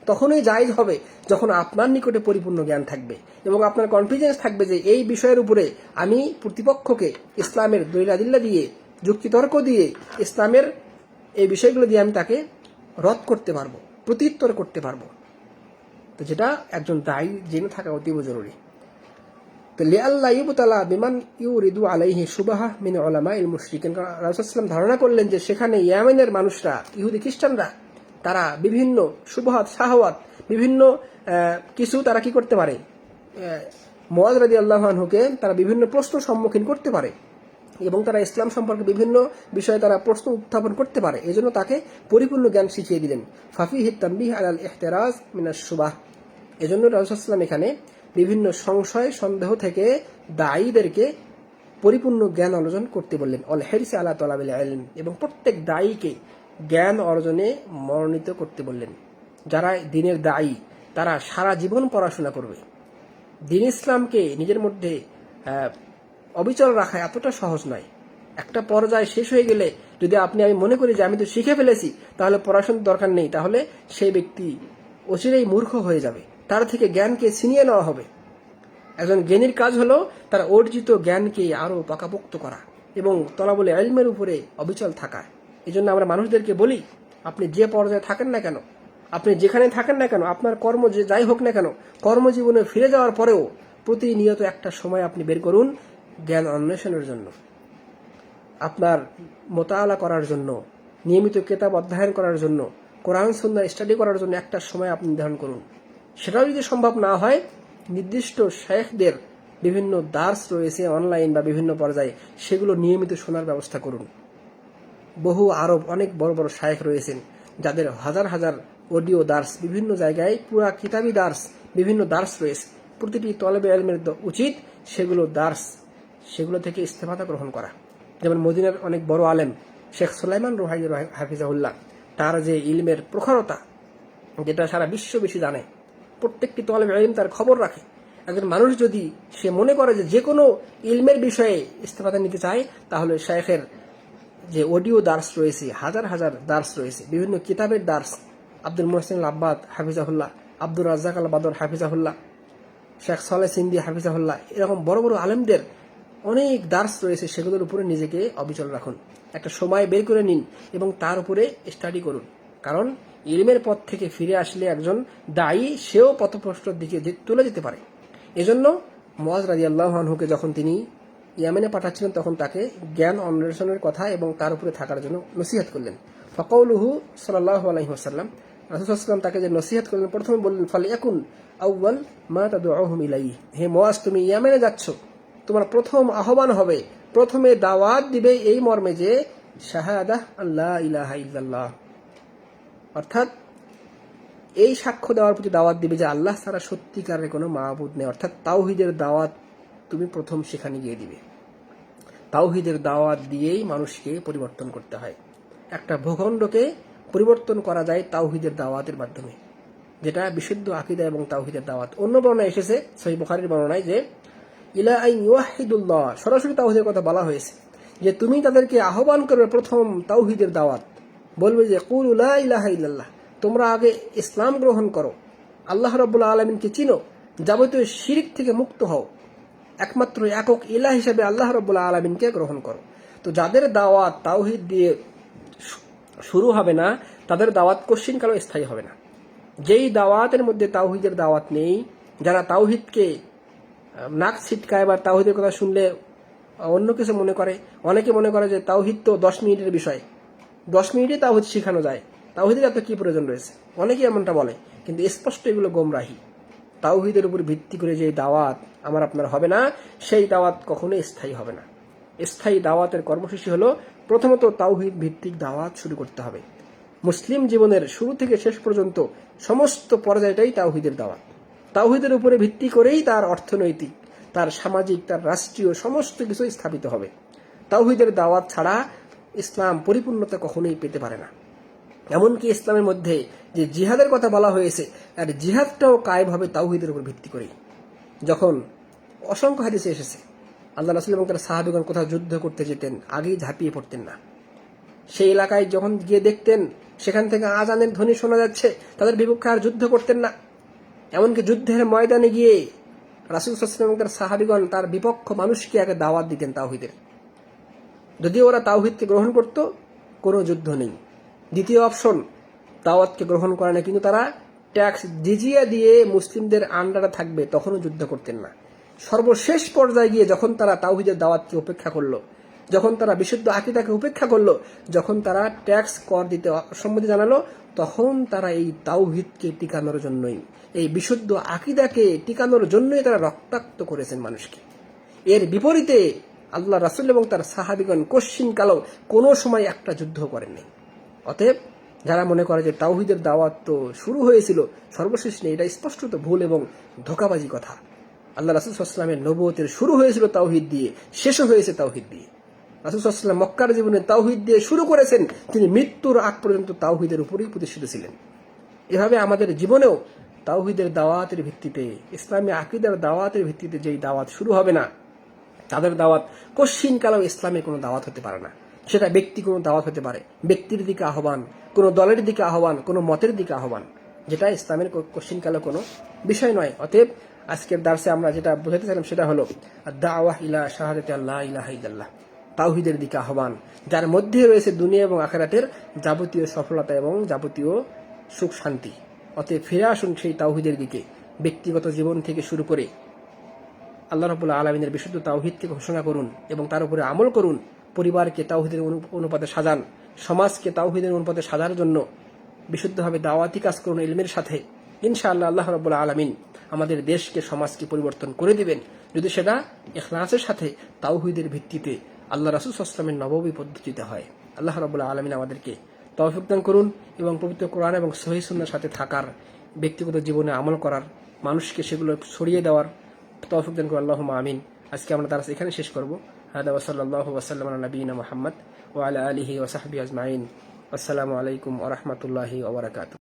তখনই জায়েজ হবে যখন আপনার নিকটে পরিপূর্ণ জ্ঞান থাকবে এবং আপনার কনফিডেন্স থাকবে যে এই বিষয়ের উপরে আমি প্রতিপক্ষকে ইসলামের দলিল-আদিল্লা দিয়ে, যুক্তিতর্ক দিয়ে, ইসলামের এই বিষয়গুলো দিয়ে আমি তাকে রদ করতে পারবো, প্রত্যুত্তর করতে পারবো। তো যেটা একজন দায়ী জেনে থাকা অতীব জরুরি। তো লিআল্লা ইউবতালা বিমান ইউরিদু আলাইহি সুবাহা মিন উলামাইল মুশরিকিন, রাসূল সাল্লাল্লাহু আলাইহি ওয়াসাল্লাম ধারণা করলেন যে সেখানে ইয়েমেনের মানুষরা, ইহুদি খ্রিস্টানরা, তারা বিভিন্ন শুবহাত, শাহওয়াত, বিভিন্ন কিছু তারা কি করতে পারে, মুআয রাদিয়াল্লাহু আনহুকে তারা বিভিন্ন প্রশ্ন সম্মুখীন করতে পারে এবং তারা ইসলাম সম্পর্কে বিভিন্ন বিষয়ে তারা প্রশ্ন উত্থাপন করতে পারে। এজন্য তাকে পরিপূর্ণ জ্ঞান শিখিয়ে দিলেন। ফাফিহি তানবিহ আলাল ইহতিরাজ মিনাশ শুবাহ। এজন্য রাসূল সাল্লাল্লাহু আলাইহি ওয়াসাল্লাম এখানে বিভিন্ন সংশয় সন্দেহ থেকে দায়ীদেরকে পরিপূর্ণ জ্ঞান অর্জন করতে বললেন। অল হিরস আলা তালাবিল ইলম, এবং প্রত্যেক দায়ীকে জ্ঞান অর্জনে মনোনীত করতে বললেন। যারা দ্বীনের দায়ী তারা সারা জীবন পড়াশোনা করবে। দ্বীন ইসলামকে নিজের মধ্যে অবিচল রাখা এতটা সহজ নয়। একটা পর্যায়ে শেষ হয়ে গেলে যদি আমি মনে করি যে আমি তো শিখে ফেলেছি তাহলে পড়াশোনার দরকার নেই, তাহলে সেই ব্যক্তি অচিরেই মূর্খ হয়ে যাবে, তার থেকে জ্ঞানকে ছিনিয়ে নেওয়া হবে। একজন জ্ঞানীর কাজ হলো তার অর্জিত জ্ঞানকে আরো পাকাপোক্ত করা এবং তলাবুল ইলমের উপরে অবিচল থাকা। এই জন্য আমরা মানুষদেরকে বলি, আপনি যে পর্যায়ে থাকেন না কেন, আপনি যেখানে থাকেন না কেন, আপনার কর্ম যে যাই হোক না কেন, কর্মজীবনে ফিরে যাওয়ার পরেও প্রতিনিয়ত একটা সময় আপনি বের করুন জ্ঞান অন্বেষণের জন্য, আপনার মোতালা করার জন্য, নিয়মিত কিতাব অধ্যয়ন করার জন্য, কোরআন সুন্নাহ স্টাডি করার জন্য একটা সময় আপনি নির্ধারণ করুন। সেটাও যদি সম্ভব না হয়, নির্দিষ্ট শেখদের বিভিন্ন দার্স রয়েছে অনলাইন বা বিভিন্ন পর্যায়ে, সেগুলো নিয়মিত শোনার ব্যবস্থা করুন। বহু আরব অনেক বড় বড় শায়েখ রয়েছেন যাদের হাজার হাজার অডিও দার্স, বিভিন্ন জায়গায় পুরা কিতাবি দার্স, বিভিন্ন দার্স রয়েছে। প্রতিটি তলেবে ইলমের উচিত সেগুলো থেকে ইস্তেফাদা গ্রহণ করা। যেমন মদিনার অনেক বড় আলেম শেখ সুলাইমান রুহাইলী হাফিজাহুল্লাহ, তার যে ইলমের প্রখরতা, যেটা সারা বিশ্ব বেশি জানে, প্রত্যেকটি তলেবে ইলম তার খবর রাখে। একজন মানুষ যদি সে মনে করে যে কোনো ইলমের বিষয়ে ইস্তেফাদা নিতে চায়, তাহলে শেখের যে অডিও দার্স রয়েছে, হাজার হাজার দার্স রয়েছে, বিভিন্ন কিতাবের দার্স, আব্দুল মোহসিন আল আব্বাদ হাফিজাহুল্লাহ, আব্দুর রাজ্জাক আল বাদর হাফিজাহুল্লাহ, শেখ সালেহ সিন্দি হাফিজাহুল্লাহ, এরকম বড় বড় আলেমদের অনেক দার্স রয়েছে, সেগুলোর উপরে নিজেকে অবিচল রাখুন। একটা সময় বের করে নিন এবং তার উপরে স্টাডি করুন। কারণ ইলমের পথ থেকে ফিরে আসলে একজন দায়ী সেও পথভ্রষ্টর দিকে চলে যেতে পারে। এজন্য মুআয রাদিয়াল্লাহু আনহুকে যখন তিনি ইয়ামেনে পাঠাচ্ছিলেন তখন তাকে জ্ঞান অন্বেষণের কথা এবং তার উপরে থাকার জন্য নসিহত করলেন। ফাকাউলুহু সাল্লাল্লাহু আলাইহি ওয়াসাল্লাম, রাসূল সাল্লাল্লাহু আলাইহি ওয়াসাল্লাম তাকে যে নসিহত করলেন, প্রথমে বললেন ফালিয়াকুন আউয়াল মা তাদউহুম ইলাইহি, হে মুআয তুমি ইয়ামেনে যাচ্ছ, তোমার প্রথম আহ্বান হবে, প্রথমে দাওয়াত দিবে এই মর্মে যে শাহাদাহ আল্লা ইলাহা ইল্লাল্লাহ, অর্থাৎ এই সাক্ষ্য দেওয়ার প্রতি দাওয়াত দিবে যে আল্লাহ ছাড়া সত্যিকারের কোনো মাবুদ নেই, অর্থাৎ তাওহীদের দাওয়াত তুমি প্রথম সেখানে গিয়ে দিবে। তাওহীদের দাওয়াত দিয়েই মানুষকে পরিবর্তন করতে হয়। একটা ভূখণ্ডকে পরিবর্তন করা যায় তাওহীদের দাওয়াতের মাধ্যমে, যেটা বিশুদ্ধ আকীদা এবং তাওহীদের দাওয়াত। অন্য বর্ণনায় এসেছে, সহিহ বুখারীর বর্ণনায়, যে ইলা আন ইউহিদুল্লাহ, সরাসরি তাওহীদের কথা বলা হয়েছে, যে তুমি তাদেরকে আহ্বান করবে প্রথম তাওহীদের দাওয়াত, বলবে যে কুলু লা ইলাহা ইল্লাল্লাহ, তোমরা আগে ইসলাম গ্রহণ করো, আল্লাহ রাব্বুল আলামিনকে চিনো, যাবতীয় শিরক থেকে মুক্ত হও, একমাত্র একক ইলাহ হিসেবে আল্লাহ রাব্বুল আলামিনকে গ্রহণ করো। তো যাদের দাওয়াত তাওহীদ দিয়ে শুরু হবে না, তাদের দাওয়াত কোশ্চিনকালও স্থায়ী হবে না। যেই দাওয়াতের মধ্যে তাওহীদের দাওয়াত নেই, যারা তাওহীদকে নাক ছিটকায় বা তাওহীদের কথা শুনলে অন্য কিছু মনে করে, অনেকে মনে করে যে তাওহীদ তো 10 মিনিটের বিষয়, 10 মিনিটে তাওহীদ শেখানো যায়, তাওহীদের এত কি প্রয়োজন রয়েছে, অনেকেই এমনটা বলে, কিন্তু স্পষ্ট এগুলো গোমরাহি। তাওহীদের উপর ভিত্তি করে যে দাওয়াত আমার আপনার হবে না, সেই দাওয়াত কখনোই স্থায়ী হবে না। স্থায়ী দাওয়াতের কর্মসূচি হলো প্রথমত তাওহীদ ভিত্তিক দাওয়াত শুরু করতে হবে। মুসলিম জীবনের শুরু থেকে শেষ পর্যন্ত সমস্ত পর্যায়টাই তাওহীদের দাওয়াত। তাওহীদের উপরে ভিত্তি করেই তার অর্থনৈতিক, তার সামাজিক, তার রাষ্ট্রীয় সমস্ত কিছু স্থাপিত হবে। তাওহীদের দাওয়াত ছাড়া ইসলাম পরিপূর্ণতা কখনোই পেতে পারে না। এমনকি ইসলামের মধ্যে যে জিহাদের কথা বলা হয়েছে, আর জিহাদটাও কায়েম হবে তাওহীদের উপর ভিত্তি করেই। যখন অসংখ্য হাদিসে এসেছে আল্লাহ রাসূল এবং তার সাহাবীগণ কোথাও যুদ্ধ করতে যেতেন, আগেই ঝাঁপিয়ে পড়তেন না। সেই এলাকায় যখন গিয়ে দেখতেন সেখান থেকে আজানের ধ্বনি শোনা যাচ্ছে, তাদের বিপক্ষে আর যুদ্ধ করতেন না। এমনকি যুদ্ধের ময়দানে গিয়ে রাসূল সাল্লাল্লাহু আলাইহি ওয়াসাল্লাম এবং তার সাহাবীগণ তার বিপক্ষ মানুষকে আগে দাওয়াত দিতেন তাওহীদের। যদি ওরা তাওহীদকে গ্রহণ করত, কোনো যুদ্ধ নেই। দ্বিতীয় অপশন, দাওয়াতকে গ্রহণ করে না কিন্তু তারা ট্যাক্স জিজিয়া দিয়ে মুসলিমদের আন্ডারে থাকবে, তখনও যুদ্ধ করতেন না। সর্বশেষ পর্যায়ে গিয়ে যখন তারা তাওহীদের দাওয়াতকে উপেক্ষা করলো, যখন তারা বিশুদ্ধ আকীদাকে উপেক্ষা করলো, যখন তারা ট্যাক্স কর দিতে অসম্মতি জানালো, তখন তারা এই তাওহীদকে টিকানোর জন্যই, এই বিশুদ্ধ আকীদাকে টিকানোর জন্যই তারা রক্তাক্ত করেছেন মানুষকে। এর বিপরীতে আল্লাহ রাসূল এবং তার সাহাবীগণ কোশ্চিনকালেও কোনো সময় একটা যুদ্ধ করেননি। অতএব যারা মনে করে যে তাওহীদের দাওয়াত তো শুরু হয়েছিল, সর্বশেষ নেই, এটা স্পষ্টত ভুল এবং ধোঁকাবাজি কথা। আল্লাহ রাসূল সাল্লাল্লাহু আলাইহি ওয়াসাল্লামের নবুয়তের শুরু হয়েছিল তাওহীদ দিয়ে, শেষও হয়েছে তাওহীদ দিয়ে। রাসূল সাল্লাল্লাহু আলাইহি ওয়াসাল্লাম মক্কার জীবনে তাওহীদ দিয়ে শুরু করেছেন, তিনি মৃত্যুর আগ পর্যন্ত তাওহীদের উপরেই প্রতিষ্ঠিত ছিলেন। এভাবে আমাদের জীবনেও তাওহীদের দাওয়াতের ভিত্তিতে, ইসলামী আকীদার দাওয়াতের ভিত্তিতে যেই দাওয়াত শুরু হবে না, তাদের দাওয়াত কোশ্চিনকালেও ইসলামের কোনো দাওয়াত হতে পারে না। সেটা ব্যক্তি কোনো দাওয়াত হতে পারে, ব্যক্তির দিকে আহ্বান, কোনো দলের দিকে আহ্বান, কোনো মতের দিকে আহ্বান, যেটা ইসলামের কোশ্চিনকালে কোনো বিষয় নয়। অতএব আজকের দার্সে আমরা যেটা বোঝাতে চাইলাম সেটা হলো দাওয়াহ ইলা শাহাদাতি আল্লাহ ইলাহা ইল্লাল্লাহ, তাওহীদের দিকে আহ্বান, যার মধ্যে রয়েছে দুনিয়া এবং আখিরাতের যাবতীয় সফলতা এবং যাবতীয় সুখ শান্তি। অতএব ফিরে আসুন সেই তাওহীদের দিকে। ব্যক্তিগত জীবন থেকে শুরু করে আল্লাহ রাব্বুল আলামিনের বিশুদ্ধ তাওহীদকে ঘোষণা করুন এবং তার উপরে আমল করুন। পরিবারকে তাওহীদের অনুপাতে সাজান, সমাজকে তাওহীদের অনুপাতে সাজার জন্য বিশুদ্ধভাবে দাওয়াতি কাজ করুন ইলমের সাথে। ইনশাআল্লাহ আল্লাহ রাব্বুল আলামিন আমাদের দেশকে, সমাজকে পরিবর্তন করে দিবেন, যদি সেটা ইখলাসের সাথে তাওহীদের ভিত্তিতে আল্লাহ রাসূল সাল্লাল্লাহু আলাইহি ওয়াসাল্লামের নববী পদ্ধতিতে হয়। আল্লাহ রাব্বুল আলামিন আমাদেরকে তৌফিক দান করুন এবং পবিত্র কোরআন এবং সহিহ সুন্নাহর সাথে থাকার, ব্যক্তিগত জীবনে আমল করার, মানুষকে সেগুলো ছড়িয়ে দেওয়ার তৌফিক দান করুন। আল্লাহুম্মা আমিন। আজকে আমরা তার এখানে শেষ করব। হাদা ওয়া সাল্লাল্লাহু ওয়া সাল্লাম আলা নবিয়িনা মুহাম্মদ ওয়া আলা আলিহি ওয়া সাহবিহি আজমাইন। আসসালামু আলাইকুম ওয়া রাহমাতুল্লাহি ওয়া বারাকাতুহু।